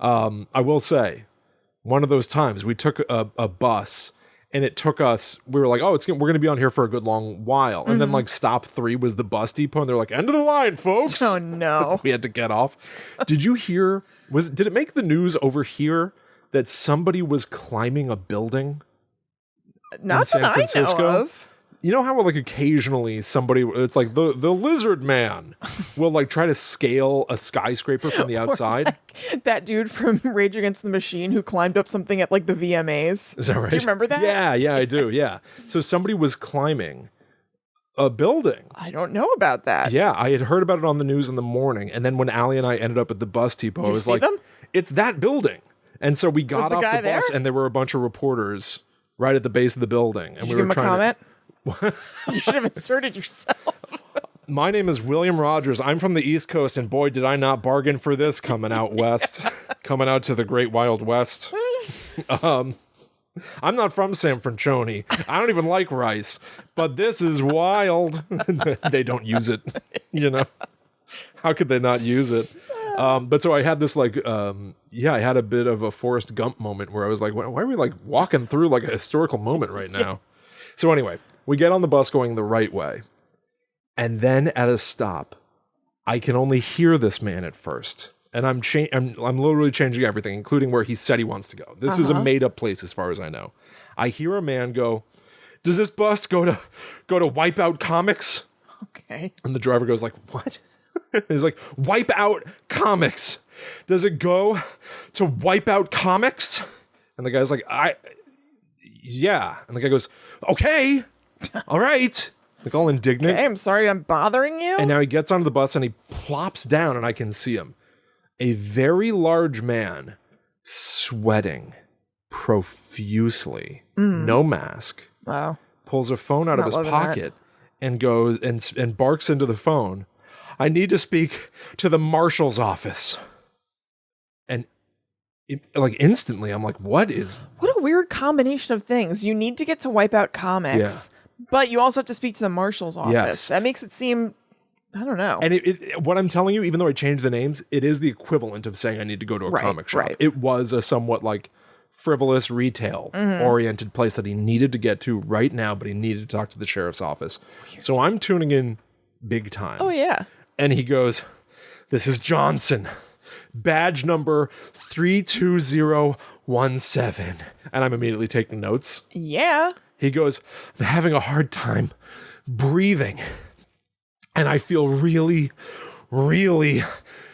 I will say, one of those times we took a bus, and it took us. We were like, "Oh, we're going to be on here for a good long while." And then like stop 3 was the bus depot, and they're like, "End of the line, folks." Oh no. We had to get off. Did you hear? Did it make the news over here that somebody was climbing a building? Not San that Francisco? I know of. You know how like occasionally somebody, it's like the lizard man will like try to scale a skyscraper from the outside. That dude from Rage Against the Machine who climbed up something at like the VMAs. Is that right? Do you remember that? Yeah, I do. Yeah. So somebody was climbing a building. I don't know about that. Yeah, I had heard about it on the news in the morning, and then when Allie and I ended up at the bus depot, I was see like, them? "It's that building." And so we got the off guy the bus, there? and there were a bunch of reporters right at the base of the building, and Did we you were give him a trying comment? You should have inserted yourself. My name is William Rogers. I'm from the East Coast, and boy, did I not bargain for this coming out west, coming out to the Great Wild West. I'm not from San Francisco. I don't even like rice, but this is wild. They don't use it, you know. How could they not use it? But so I had this like, I had a bit of a Forrest Gump moment where I was like, why are we like walking through like a historical moment right now? So anyway, we get on the bus going the right way. And then at a stop, I can only hear this man at first. And I'm literally changing everything, including where he said he wants to go. This is a made up place as far as I know. I hear a man go, "Does this bus go to Wipeout Comics?" Okay. And the driver goes like, "What?" He's like, "Wipeout Comics. Does it go to Wipeout Comics?" And the guy's like, yeah. And the guy goes, "Okay, all right." Like all indignant. Hey, I'm sorry I'm bothering you. And now he gets onto the bus and he plops down and I can see him. A very large man, sweating profusely, no mask, Wow. pulls a phone out of Not his loving pocket and goes and barks into the phone, "I need to speak to the marshal's office." And like instantly, I'm like, what is... What a weird combination of things. You need to get to Wipeout Comics, but you also have to speak to the marshal's office. Yes. That makes it seem, I don't know. And what I'm telling you, even though I changed the names, it is the equivalent of saying I need to go to a comic shop. Right. It was a somewhat like frivolous retail oriented place that he needed to get to right now, but he needed to talk to the sheriff's office. So I'm tuning in big time. Oh, yeah. And he goes, "This is Johnson. badge number 32017. And I'm immediately taking notes. Yeah. He goes, I'm having a hard time breathing. And I feel really, really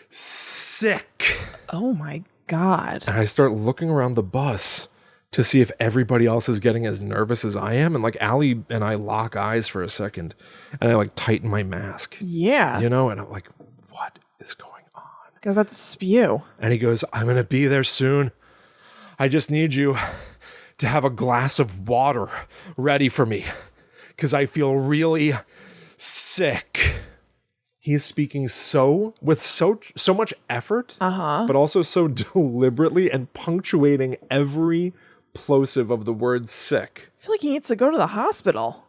sick. Oh my God. And I start looking around the bus to see if everybody else is getting as nervous as I am. And like Allie and I lock eyes for a second and I like tighten my mask. Yeah. You know, and I'm like, what is going on? I was about to spew. And he goes, I'm going to be there soon. I just need you to have a glass of water ready for me because I feel really sick. He is speaking with so much effort, but also so deliberately and punctuating every plosive of the word sick. I feel like he needs to go to the hospital.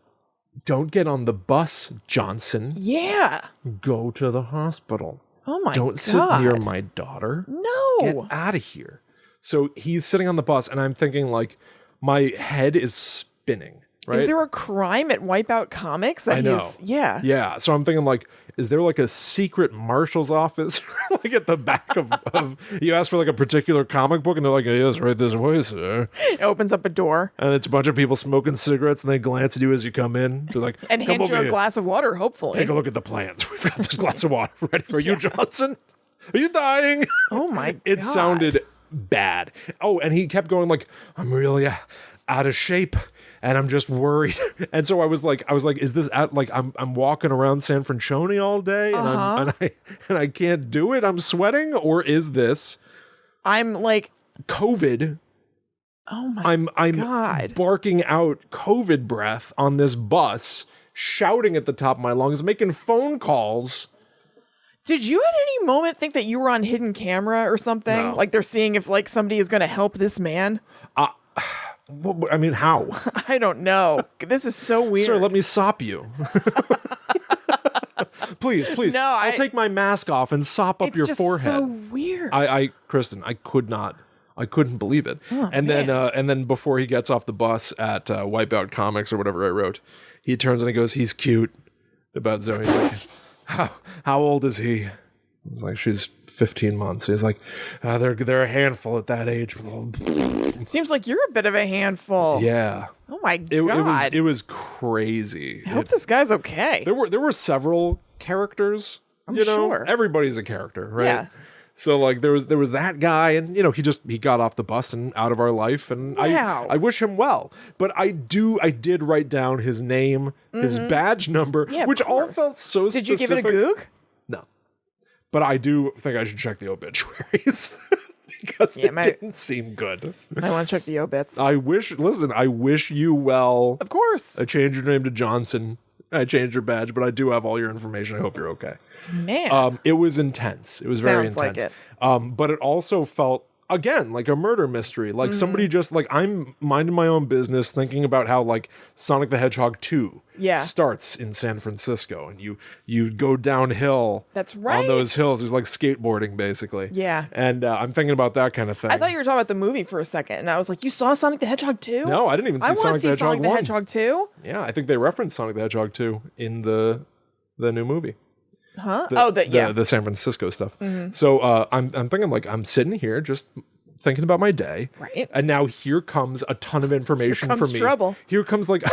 Don't get on the bus, Johnson. Yeah. Go to the hospital. Oh my God. Don't sit near my daughter. No. Get out of here. So he's sitting on the bus and I'm thinking like my head is spinning. Right? Is there a crime at Wipeout Comics that I know. Yeah. Yeah. So I'm thinking like, is there like a secret marshal's office like at the back of you ask for like a particular comic book and they're like, yes, right this way, sir. It opens up a door. And it's a bunch of people smoking cigarettes and they glance at you as you come in. They're like, And come hand over you a here. glass of water, hopefully. Take a look at the plans. We've got this glass of water ready for you, Johnson. Are you dying? Oh my God. It sounded bad. Oh, and he kept going like, I'm really out of shape and I'm just worried. And so I was like, is this like I'm walking around San Francisco all day and I can't do it. I'm sweating, or is this I'm like, COVID? oh my I'm God. barking out COVID breath on this bus, shouting at the top of my lungs, making phone calls. Did you at any moment think that you were on hidden camera or something? No. Like they're seeing if like somebody is going to help this man? I mean, how? I don't know. This is so weird. Sir, let me sop you. Please. No, I'll take my mask off and sop up it's your just forehead. so weird. Kristen, I couldn't believe it. Oh, and then before he gets off the bus at Wipeout Comics or whatever I wrote, he turns and he goes, he's cute about Zoe. He's like, how old is he? I was like, she's 15 months. He's like, they're a handful at that age. Seems like you're a bit of a handful. Yeah. Oh my God. It was crazy. I hope this guy's okay. There were several characters. I'm sure. Everybody's a character, right? Yeah. So like there was that guy, and he got off the bus and out of our life, and Wow. I wish him well. But I did write down his name, his badge number, Yeah, of which all course. felt so Did specific. you give it a goog? No. But I do think I should check the obituaries because Yeah, it didn't seem good. I want to check the obits. I wish you well. Of course. I changed your name to Johnson. I changed your badge, but I do have all your information. I hope you're okay. Man. It was intense. It was very Sounds intense. like it. But it also felt, again, like a murder mystery. Like somebody just like, I'm minding my own business, thinking about how like Sonic the Hedgehog 2 starts in San Francisco, and you go downhill. That's right. On those hills. There's like skateboarding basically. Yeah. And I'm thinking about that kind of thing. I thought you were talking about the movie for a second, and I was like, you saw Sonic the Hedgehog 2? No, I didn't even see I want Sonic to the see Hedgehog Sonic the 1. Hedgehog 2. Yeah, I think they referenced Sonic the Hedgehog 2 in the new movie. Huh? The San Francisco stuff. So I'm thinking like I'm sitting here just thinking about my day, Right. And now here comes a ton of information Here for comes me. trouble. Here comes like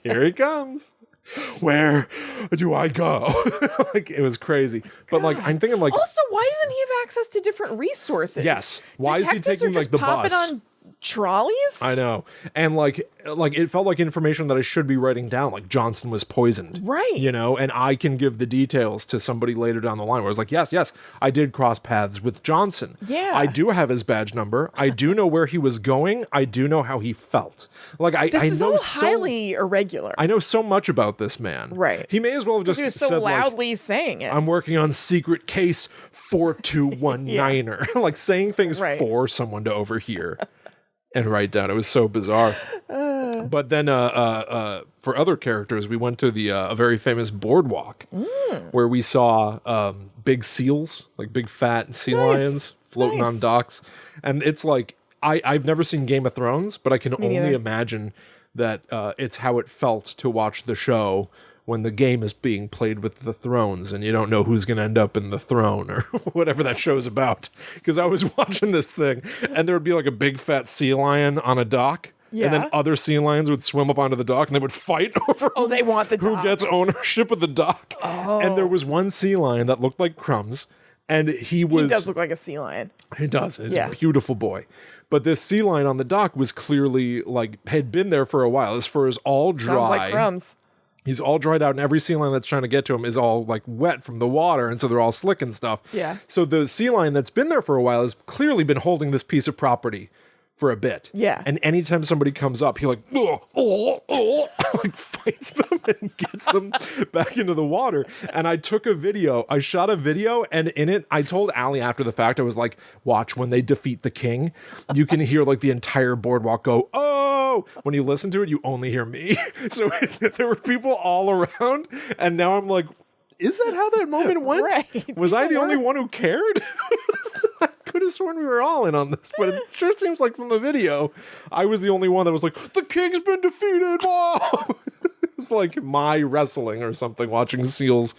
here he comes. Where do I go? Like it was crazy, but like I'm thinking like Also, why doesn't he have access to different resources? Yes. Why is he Detectives taking, are like, just the popping bus? on trolleys? I know. And like it felt like information that I should be writing down, like Johnson was poisoned. Right. And I can give the details to somebody later down the line where I was like, yes, I did cross paths with Johnson. Yeah. I do have his badge number. I do know where he was going. I do know how he felt. Like This I is know all so highly irregular. I know so much about this man. Right. He may as well have just He was so said loudly saying it. I'm working on secret case 4219er. Like saying things Right. for someone to overhear and write down. It was so bizarre. But then for other characters, we went to the a very famous boardwalk where we saw big seals, like big fat sea lions floating on Nice. docks. And it's like, I've never seen Game of Thrones, but I can only neither. imagine that it's how it felt to watch the show when the game is being played with the thrones and you don't know who's going to end up in the throne or whatever that show's about. Because I was watching this thing and there would be like a big fat sea lion on a dock. Yeah. And then other sea lions would swim up onto the dock and they would fight over they want the who dock. gets ownership of the dock. And there was one sea lion that looked like Crumbs. And he does look like a sea lion. He does. He's a beautiful boy. But this sea lion on the dock was clearly like had been there for a while. His fur is all dry. Sounds like Crumbs. He's all dried out, and every sea lion that's trying to get to him is all like wet from the water, and so they're all slick and stuff. Yeah. So the sea lion that's been there for a while has clearly been holding this piece of property for a bit. Yeah. And anytime somebody comes up, he like, like fights them and gets them back into the water. And I shot a video, and in it, I told Allie after the fact, I was like, watch when they defeat the king. You can hear like the entire boardwalk go, oh, when you listen to it, you only hear me. So there were people all around. And now I'm like, is that how that moment went? Right. Was I the only one who cared? I could have sworn we were all in on this, but it sure seems like from the video, I was the only one that was like, the king's been defeated. Whoa! It's like my wrestling or something, watching seals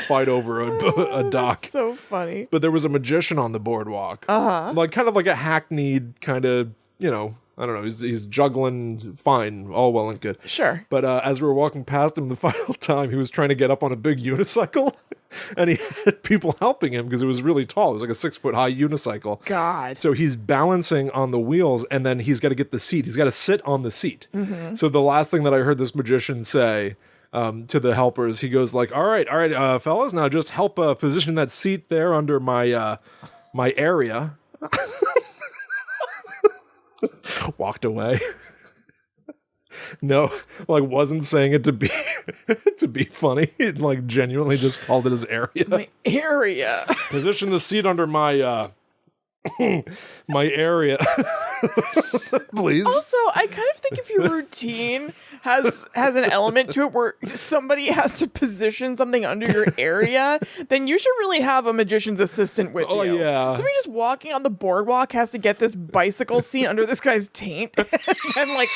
fight over a dock. So funny. But there was a magician on the boardwalk. Like kind of like a hackneyed kind of, you know, I don't know. He's juggling fine, all well and good. Sure. But as we were walking past him the final time, he was trying to get up on a big unicycle, and he had people helping him because it was really tall. It was like a 6-foot high unicycle. God. So he's balancing on the wheels, and then he's got to get the seat. He's got to sit on the seat. Mm-hmm. So the last thing that I heard this magician say to the helpers, he goes like, all right, fellas, now just help position that seat there under my my area. Walked away. No, like wasn't saying it to be to be funny. It like genuinely just called it his area. My area. Position the seat under my my area. Please. Also, I kind of think if your routine has an element to it where somebody has to position something under your area, then you should really have a magician's assistant with you. Oh, yeah. Somebody just walking on the boardwalk has to get this bicycle seat under this guy's taint and like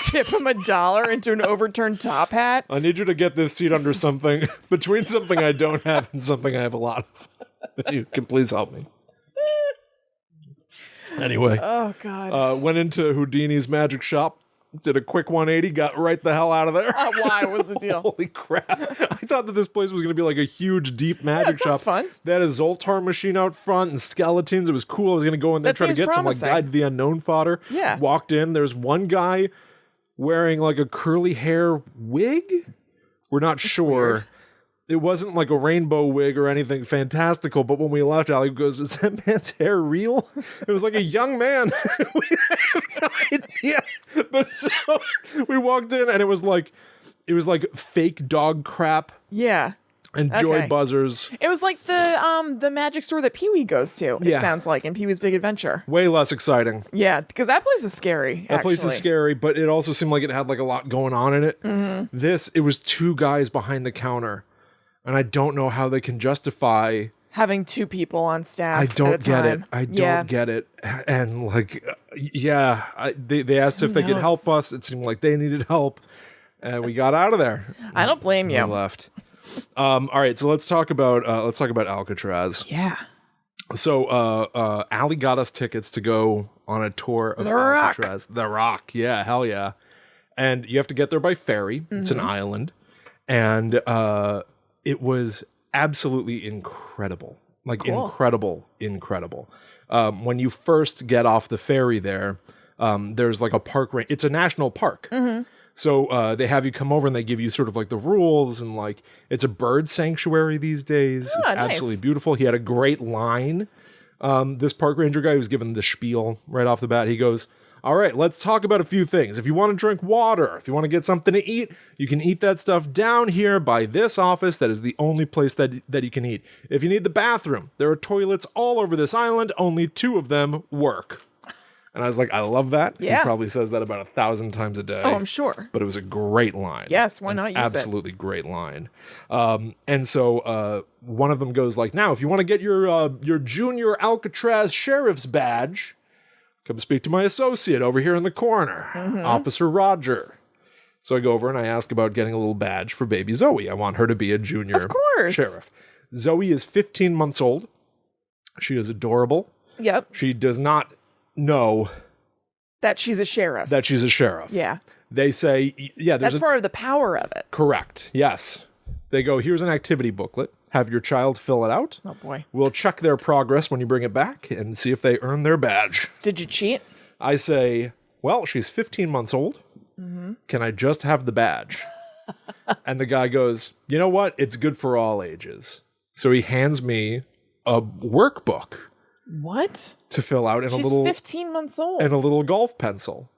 tip him $1 into an overturned top hat. I need you to get this seat under something between something I don't have and something I have a lot of. You can please help me. Anyway. Oh, God. Went into Houdini's magic shop, did a quick 180, got right the hell out of there. Why? What's the deal? Holy crap. I thought that this place was going to be like a huge, deep magic shop. That's fun. They had a Zoltar machine out front and skeletons. It was cool. I was going to go in there and try to seems get some like promising. Guide to the Unknown fodder. Yeah. Walked in. There's one guy wearing like a curly hair wig. We're not sure. weird. It wasn't like a rainbow wig or anything fantastical, but when we left, Ali goes, is that man's hair real? It was like a young man. We have no idea. But so we walked in and it was like fake dog crap Yeah. and joy Okay. buzzers. It was like the magic store that Pee-wee goes to, Yeah. it sounds like, in Pee-wee's Big Adventure. Way less exciting. Yeah, because that place is scary, That place is scary, but it also seemed like it had like a lot going on in it. Mm-hmm. It was two guys behind the counter. And I don't know how they can justify having two people on staff. I don't at a get it. time. I don't Yeah. get it. And like, they asked if they could knows? help us. It seemed like they needed help, and we got out of there. I don't blame We you. left. All right, so let's talk about Alcatraz. Yeah. So Allie got us tickets to go on a tour of The Rock. Alcatraz. The Rock, yeah, hell yeah. And you have to get there by ferry. It's an island, and it was absolutely incredible. Like incredible. When you first get off the ferry there, there's like a park range. It's a national park. So they have you come over and they give you sort of like the rules, and like it's a bird sanctuary these days. It's nice. absolutely beautiful. He had a great line. This park ranger guy was given the spiel right off the bat. He goes, all right, let's talk about a few things. If you want to drink water, if you want to get something to eat, you can eat that stuff down here by this office. That is the only place that you can eat. If you need the bathroom, there are toilets all over this island. Only 2 of them work. And I was like, I love that. Yeah. He probably says that about 1,000 times a day. Oh, I'm sure. But it was a great line. Yes, why not use it? Absolutely great line. And so one of them goes like, now, if you want to get your junior Alcatraz sheriff's badge, come speak to my associate over here in the corner, Officer Roger. So I go over and I ask about getting a little badge for baby Zoe. I want her to be a junior Of course. sheriff. Zoe is 15 months old. She is adorable. Yep. She does not know That she's a sheriff. that she's a sheriff. Yeah. They say, yeah, there's That's part of the power of it. correct. Yes. They go, here's an activity booklet. Have your child fill it out. Oh, boy. We'll check their progress when you bring it back and see if they earn their badge. Did you cheat? I say, well, she's 15 months old. Can I just have the badge? And the guy goes, you know what? It's good for all ages. So he hands me a workbook What? to fill out and She's a little 15 months old. and a little golf pencil.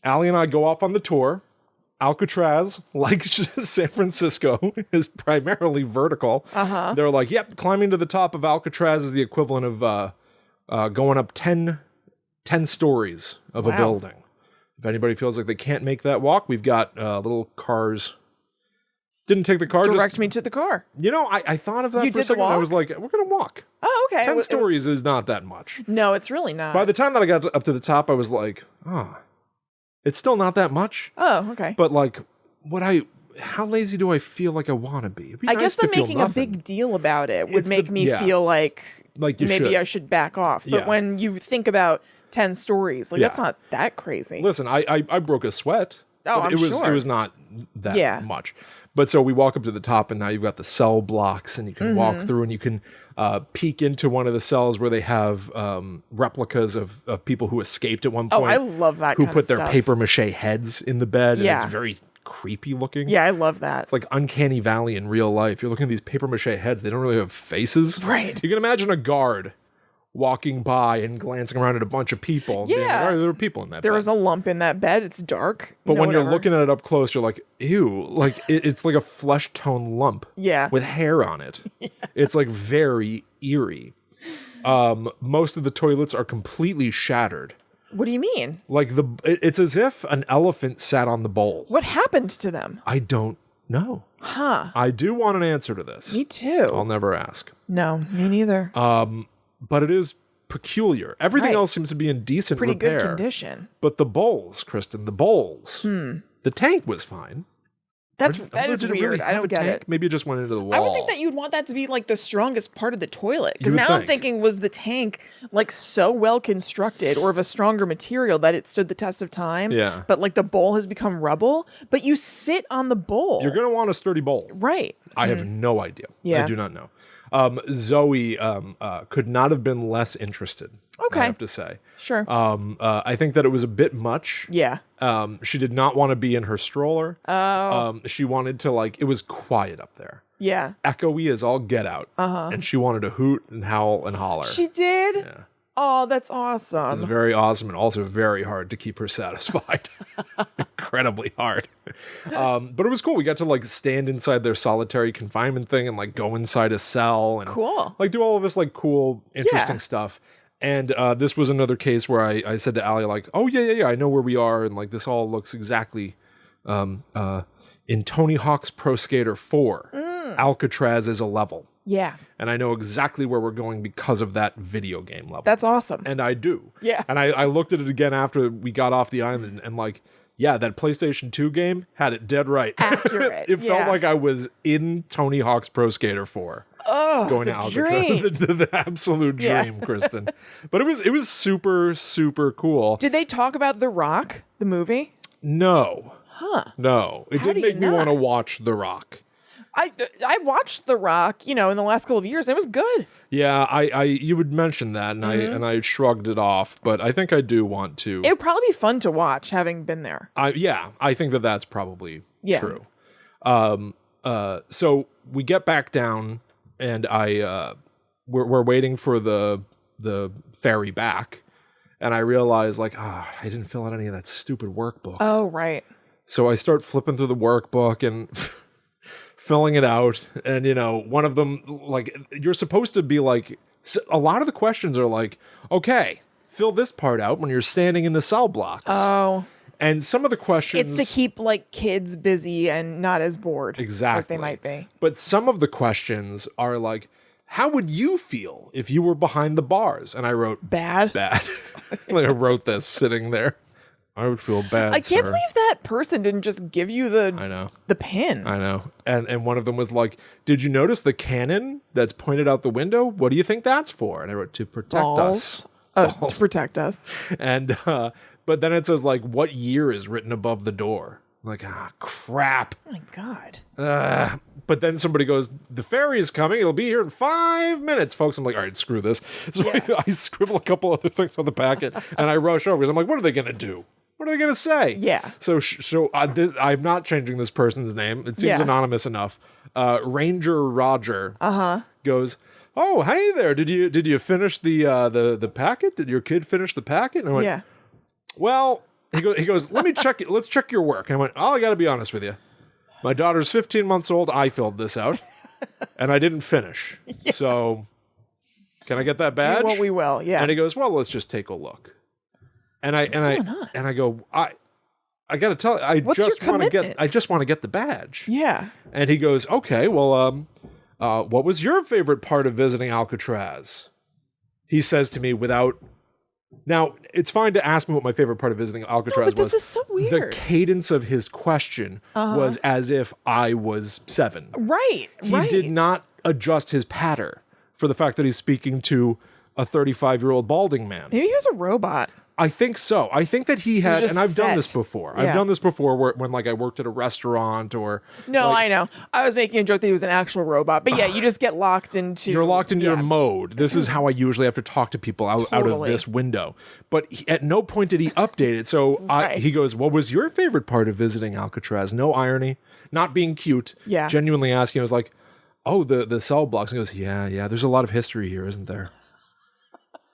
Allie and I go off on the tour. Alcatraz, like San Francisco, is primarily vertical. They're like, yep, climbing to the top of Alcatraz is the equivalent of going up 10 stories of a building. If anybody feels like they can't make that walk, we've got little cars. Didn't take the car. Direct me to the car. You know, I thought of that You for a did the second. I walk? was like, we're going to walk. Oh, okay. 10 It was- stories is not that much. No, it's really not. By the time that I got up to the top, I was like, it's still not that much. Oh, okay. But like, how lazy do I feel like I want to be? It'd be I nice guess to them feel making a nothing. big deal about it would It's make me feel like you maybe should. I should back off. But Yeah. when you think about 10 stories, like that's not that crazy. Listen, I broke a sweat. Oh, but I'm it was sure. It was not that much. But so we walk up to the top, and now you've got the cell blocks, and you can walk through, and you can peek into one of the cells where they have replicas of people who escaped at one point. Oh, I love that Who kind put of their stuff. paper mache heads in the bed, and Yeah. it's very creepy looking. Yeah, I love that. It's like Uncanny Valley in real life. You're looking at these paper mache heads. They don't really have faces. Right. You can imagine a guard walking by and glancing around at a bunch of people. and being like, Yeah. "All right, there are people in that There bed." was a lump in that bed. It's dark. But when you're whatever. looking at it up close, you're like, ew. Like, it's like a flesh tone lump. Yeah. With hair on it. It's like very eerie. Most of the toilets are completely shattered. What do you mean? Like, it's as if an elephant sat on the bowl. What happened to them? I don't know. Huh. I do want an answer to this. Me too. I'll never ask. No, me neither. But it is peculiar. Everything Right. else seems to be in decent Pretty repair. good condition. But the bowls, Kristen, the bowls. The tank was fine. That Or is did it weird. really I have don't a get tank? it. Maybe it just went into the wall. I would think that you'd want that to be like the strongest part of the toilet. You Because would now I'm think. thinking, was the tank like so well constructed or of a stronger material that it stood the test of time? Yeah. But like the bowl has become rubble. But you sit on the bowl. You're going to want a sturdy bowl. right. I have no idea. Yeah. I do not know. Zoe could not have been less interested. Okay. I have to say. Sure. I think that it was a bit much. yeah. She did not want to be in her stroller. Oh. She wanted to it was quiet up there. Yeah. Echoey as all get out. And she wanted to hoot and howl and holler. She did? Yeah. Oh, that's It was awesome. very awesome and also very hard to keep her satisfied. Incredibly hard. But it was cool. We got to stand inside their solitary confinement thing and go inside a cell and Cool. do all of this cool, interesting Yeah. stuff. And this was another case where I said to Allie, oh, yeah, I know where we are. And this all looks exactly in Tony Hawk's Pro Skater 4. Alcatraz is a level. Yeah. And I know exactly where we're going because of that video game level. That's awesome. And I do. Yeah. And I looked at it again after we got off the island and yeah, that PlayStation 2 game had it dead right. Accurate. It felt yeah. like I was in Tony Hawk's Pro Skater 4. Oh, Going the to Alcatraz. dream. the absolute Yeah. dream, Kristen. But it was super, super cool. Did they talk about The Rock, the movie? No. Huh. No. It How did do make you me want to not? watch The Rock. I watched The Rock, in the last couple of years. And it was good. Yeah, I you would mention that and I shrugged it off, but I think I do want to. It would probably be fun to watch, having been there. I think that's probably Yeah. true. So we get back down, and we're waiting for the ferry back, and I realize I didn't fill out any of that stupid workbook. Oh, right. So I start flipping through the workbook and filling it out, and one of them you're supposed to be a lot of the questions are okay, fill this part out when you're standing in the cell blocks. Oh. And some of the questions... It's to keep kids busy and not as bored Exactly. as they might be. But some of the questions are how would you feel if you were behind the bars? And I wrote, Bad. bad. I wrote this sitting there. I would feel bad, I can't sir. believe that that person didn't just give you the pin. I know. And one of them was like, did you notice the cannon that's pointed out the window? What do you think that's for? And I wrote, to protect us. To protect us. And but then it says like, what year is written above the door? I'm like, crap. Oh my God. But then somebody goes, the ferry is coming. It'll be here in 5 minutes, folks. I'm like, all right, screw this. So I scribble a couple other things on the packet and I rush over because I'm like, what are they going to do? What are they going to say? Yeah. So I'm not changing this person's name. It seems anonymous enough. Ranger Roger goes, oh, hey there. Did you finish the packet? Did your kid finish the packet? And I went, well, he goes, let me check it. Let's check your work. And I went, I got to be honest with you. My daughter's 15 months old. I filled this out and I didn't finish. So can I get that badge? Do what we will. Yeah. And he goes, well, let's just take a look. And I go, I got to tell you, I just want to get the badge. Yeah. And he goes, okay, well, what was your favorite part of visiting Alcatraz? He says to me without. Now, it's fine to ask me what my favorite part of visiting Alcatraz was. This is so weird. The cadence of his question was as if I was 7. Right. He did not adjust his patter for the fact that he's speaking to a 35-year-old balding man. Maybe he was a robot. I think so. I think that he had, and I've done this before. Yeah. I've done this before when like I worked at a restaurant or. No, like, I know. I was making a joke that he was an actual robot, but yeah, you just get locked into. You're locked into your mode. This is how I usually have to talk to people out of this window. But at no point did he update it. So he goes, "What was your favorite part of visiting Alcatraz?" No irony, not being cute. Yeah. Genuinely asking. I was like, "Oh, the cell blocks." And he goes, "Yeah. There's a lot of history here, isn't there?"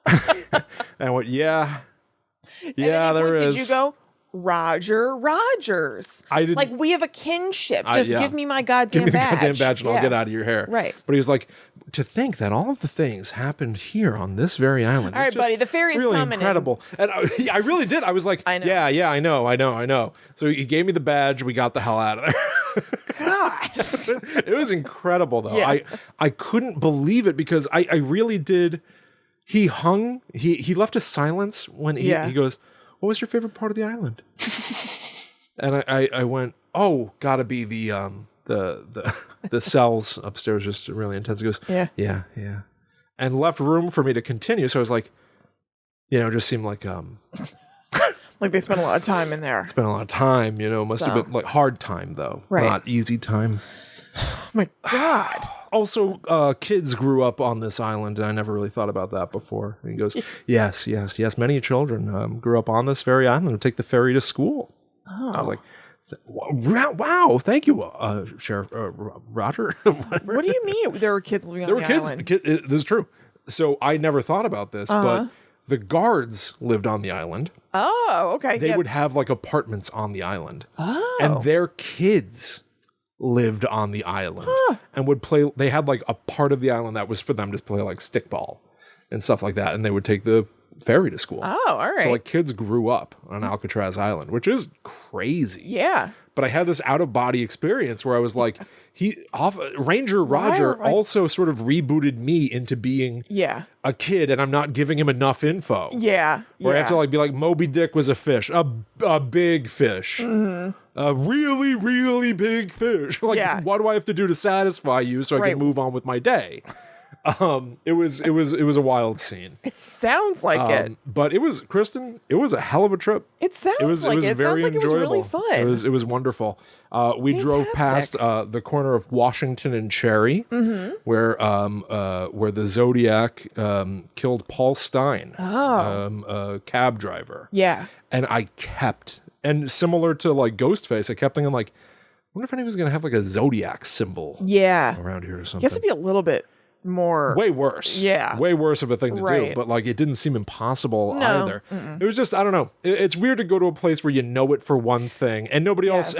And I went, "Yeah." Yeah, there is. Did you go, Roger Rogers? I didn't. Like, we have a kinship. Just give me my goddamn badge. Give me badge. the goddamn badge and I'll get out of your hair. Right. But he was like, to think that all of the things happened here on this very island. All right, buddy, the ferry's really coming incredible. And I really did. I was like, I know. Yeah, I know. So he gave me the badge. We got the hell out of there. God. It was incredible, though. Yeah. I couldn't believe it because I really did. He hung. He left a silence when he goes, what was your favorite part of the island? And I went, oh, gotta be the cells upstairs, just really intense. He goes, yeah. And left room for me to continue. So I was like, it just seemed like like they spent a lot of time in there. Spent a lot of time, must have been like hard time though. Right. Not easy time. Oh my God. Also, kids grew up on this island, and I never really thought about that before. And he goes, yes. Many children grew up on this very island and take the ferry to school. Oh. I was like, wow, thank you, Sheriff Roger. What do you mean there were kids living on the island? This is true. So I never thought about this, but the guards lived on the island. Oh, okay. They would have like apartments on the island. Oh. And their kids lived on the island and would play. They had like a part of the island that was for them to play like stickball and stuff like that. And they would take the ferry to school. Oh, all right. So like kids grew up on Alcatraz Island, which is crazy. Yeah. But I had this out of body experience where I was like, Ranger Roger also sort of rebooted me into being a kid, and I'm not giving him enough info. Yeah. Where I have to like be like, Moby Dick was a fish, a big fish, a really, really big fish. Like, what do I have to do to satisfy you so I can move on with my day? It was a wild scene. It sounds like it. But it was, Kristen, it was a hell of a trip. It sounds it was very enjoyable. It was really fun. It was wonderful. We drove past the corner of Washington and Cherry, where the Zodiac killed Paul Stein, a cab driver. Yeah. And and similar to like Ghostface, I kept thinking like, I wonder if anyone's gonna have like a Zodiac symbol around here or something. I guess it'd be a little bit more way worse way worse of a thing to do, but like it didn't seem impossible either. It was just, I don't know, it's weird to go to a place where you know it for one thing and everybody else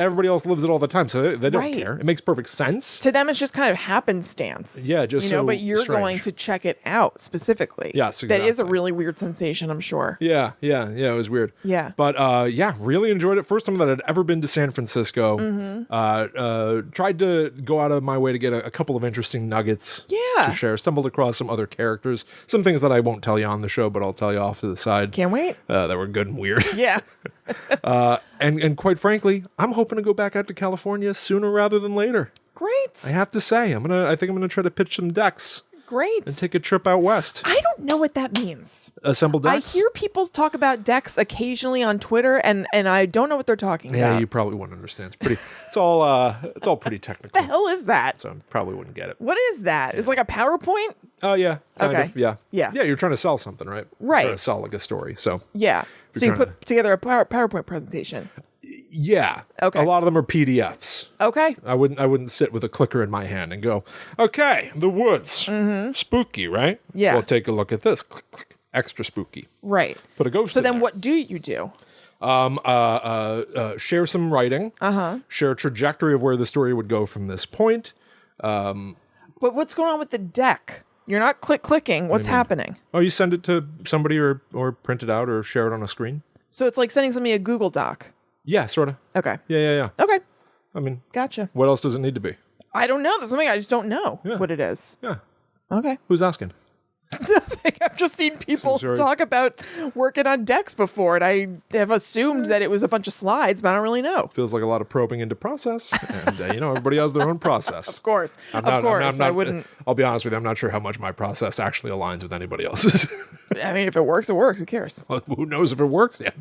lives it all the time, so they don't care. It makes perfect sense to them. It's just kind of happenstance, but you're going to check it out specifically. Yes, exactly. That is a really weird sensation, I'm sure. Yeah, it was weird. But really enjoyed it. First time that I'd ever been to San Francisco. Tried to go out of my way to get a couple of interesting nuggets to share. Stumbled across some other characters, some things that I won't tell you on the show, but I'll tell you off to the side. Can't wait. That were good and weird. Yeah. And quite frankly, I'm hoping to go back out to California sooner rather than later. Great. I have to say, I think I'm gonna try to pitch some decks Great. and take a trip out west. I don't know what that means. Assemble decks. I hear people talk about decks occasionally on Twitter, and I don't know what they're talking Yeah, about. you probably wouldn't understand. It's all pretty technical. The hell is that? So I probably wouldn't get it. What is that? It's like a PowerPoint? Oh yeah, kind Okay. of, yeah. Yeah. Yeah, you're trying to sell something, right? Right. Trying to sell like a story. So Yeah. So you trying put together a PowerPoint presentation. yeah. Okay. A lot of them are PDFs. Okay. I wouldn't sit with a clicker in my hand and go, okay, the woods, spooky, right? Yeah. Well, take a look at this. Click, click. Extra spooky. Right. Put a ghost. So in then there. what do you do? Share some writing. Share a trajectory of where the story would go from this point. But what's going on with the deck? You're not clicking. What's happening? Oh, you send it to somebody or print it out or share it on a screen. So it's like sending somebody a Google Doc. Yeah, sort of. Okay. Yeah. Okay. I mean, Gotcha. what else does it need to be? I don't know. There's something I just don't know what it is. Yeah. Okay. Who's asking? I've just seen people Sorry. talk about working on decks before, and I have assumed that it was a bunch of slides, but I don't really know. Feels like a lot of probing into process, and everybody has their own process. Of course. I wouldn't. I'll be honest with you. I'm not sure how much my process actually aligns with anybody else's. I mean, if it works, it works. Who cares? Who knows if it works yet?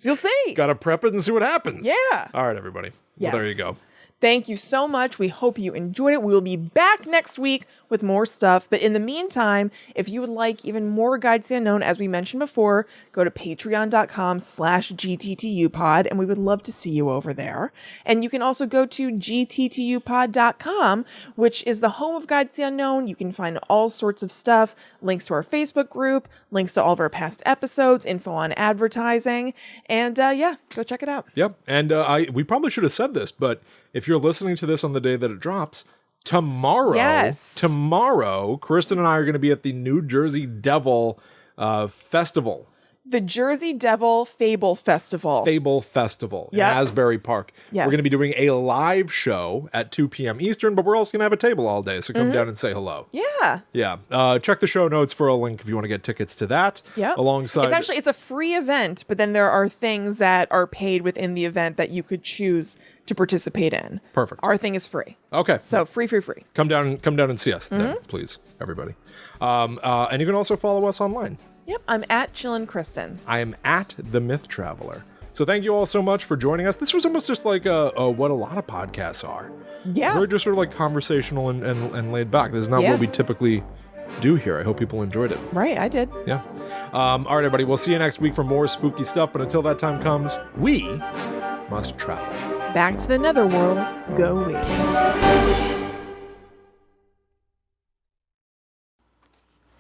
You'll see. Got to prep it and see what happens. Yeah. All right, everybody. Yes. Well, there you go. Thank you so much. We hope you enjoyed it. We will be back next week with more stuff. But in the meantime, if you would like even more Guides to the Unknown, as we mentioned before, go to patreon.com/GTTUpod, and we would love to see you over there. And you can also go to gttupod.com, which is the home of Guides to the Unknown. You can find all sorts of stuff, links to our Facebook group, links to all of our past episodes, info on advertising, and go check it out. Yep. And we probably should have said this, but if you're listening to this on the day that it drops, tomorrow, Kristen and I are going to be at the New Jersey Devil Festival. The Jersey Devil Fable Festival. In Yep. Asbury Park. Yes. We're going to be doing a live show at 2 p.m. Eastern, but we're also going to have a table all day, so come down and say hello. Yeah. Yeah. Check the show notes for a link if you want to get tickets to that. Yeah. Alongside. It's a free event, but then there are things that are paid within the event that you could choose to participate in. Perfect. Our thing is free. Okay. So free. Come down and see us then, please, everybody. And you can also follow us online. Yep. I'm at Chillin' Kristen. I am at The Myth Traveler. So thank you all so much for joining us. This was almost just like what a lot of podcasts are. Yeah. We're just sort of like conversational and laid back. This is not Yeah. what we typically do here. I hope people enjoyed it. Right. I did. Yeah. All right, everybody. We'll see you next week for more spooky stuff. But until that time comes, we must travel. Back to the netherworld. Go we.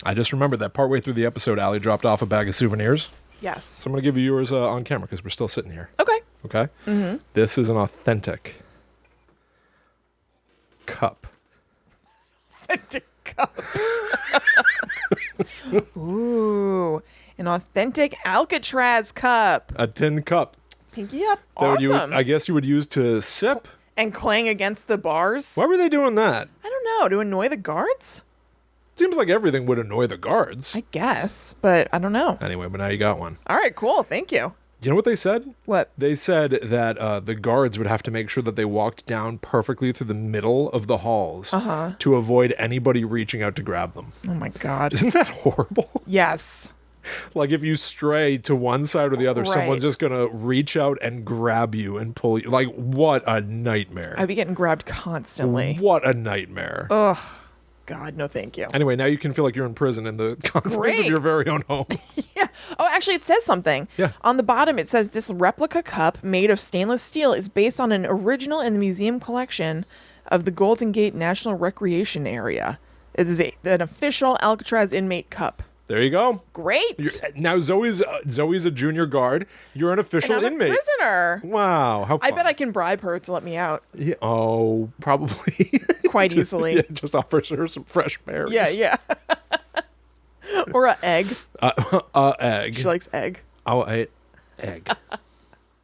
I just remembered that partway through the episode, Allie dropped off a bag of souvenirs. Yes. So I'm going to give you yours on camera because we're still sitting here. Okay. Okay? Mm-hmm. This is an authentic cup. Authentic cup. Ooh. An authentic Alcatraz cup. A tin cup. Pinky up. That Awesome. I guess you would use to sip. And clang against the bars. Why were they doing that? I don't know. To annoy the guards? Seems like everything would annoy the guards. I guess, but I don't know. Anyway, but now you got one. All right, cool. Thank you. You know what they said? What? They said that the guards would have to make sure that they walked down perfectly through the middle of the halls to avoid anybody reaching out to grab them. Oh my God. Isn't that horrible? Yes. Like if you stray to one side or the other, Right. someone's just going to reach out and grab you and pull you. Like, what a nightmare. I'd be getting grabbed constantly. What a nightmare. Ugh. God, no thank you. Anyway, now you can feel like you're in prison in the confines of Great. your very own home. Yeah. Oh, actually, it says something. Yeah. On the bottom, it says this replica cup made of stainless steel is based on an original in the museum collection of the Golden Gate National Recreation Area. It is an official Alcatraz inmate cup. There you go. Great. Now Zoe's a junior guard. You're an official and I'm inmate. a prisoner. Wow, how fun. I bet I can bribe her to let me out Yeah, oh, probably. quite easily. Yeah, just offers her some fresh berries. Yeah. Or an egg. Egg. She likes egg. I'll eat egg.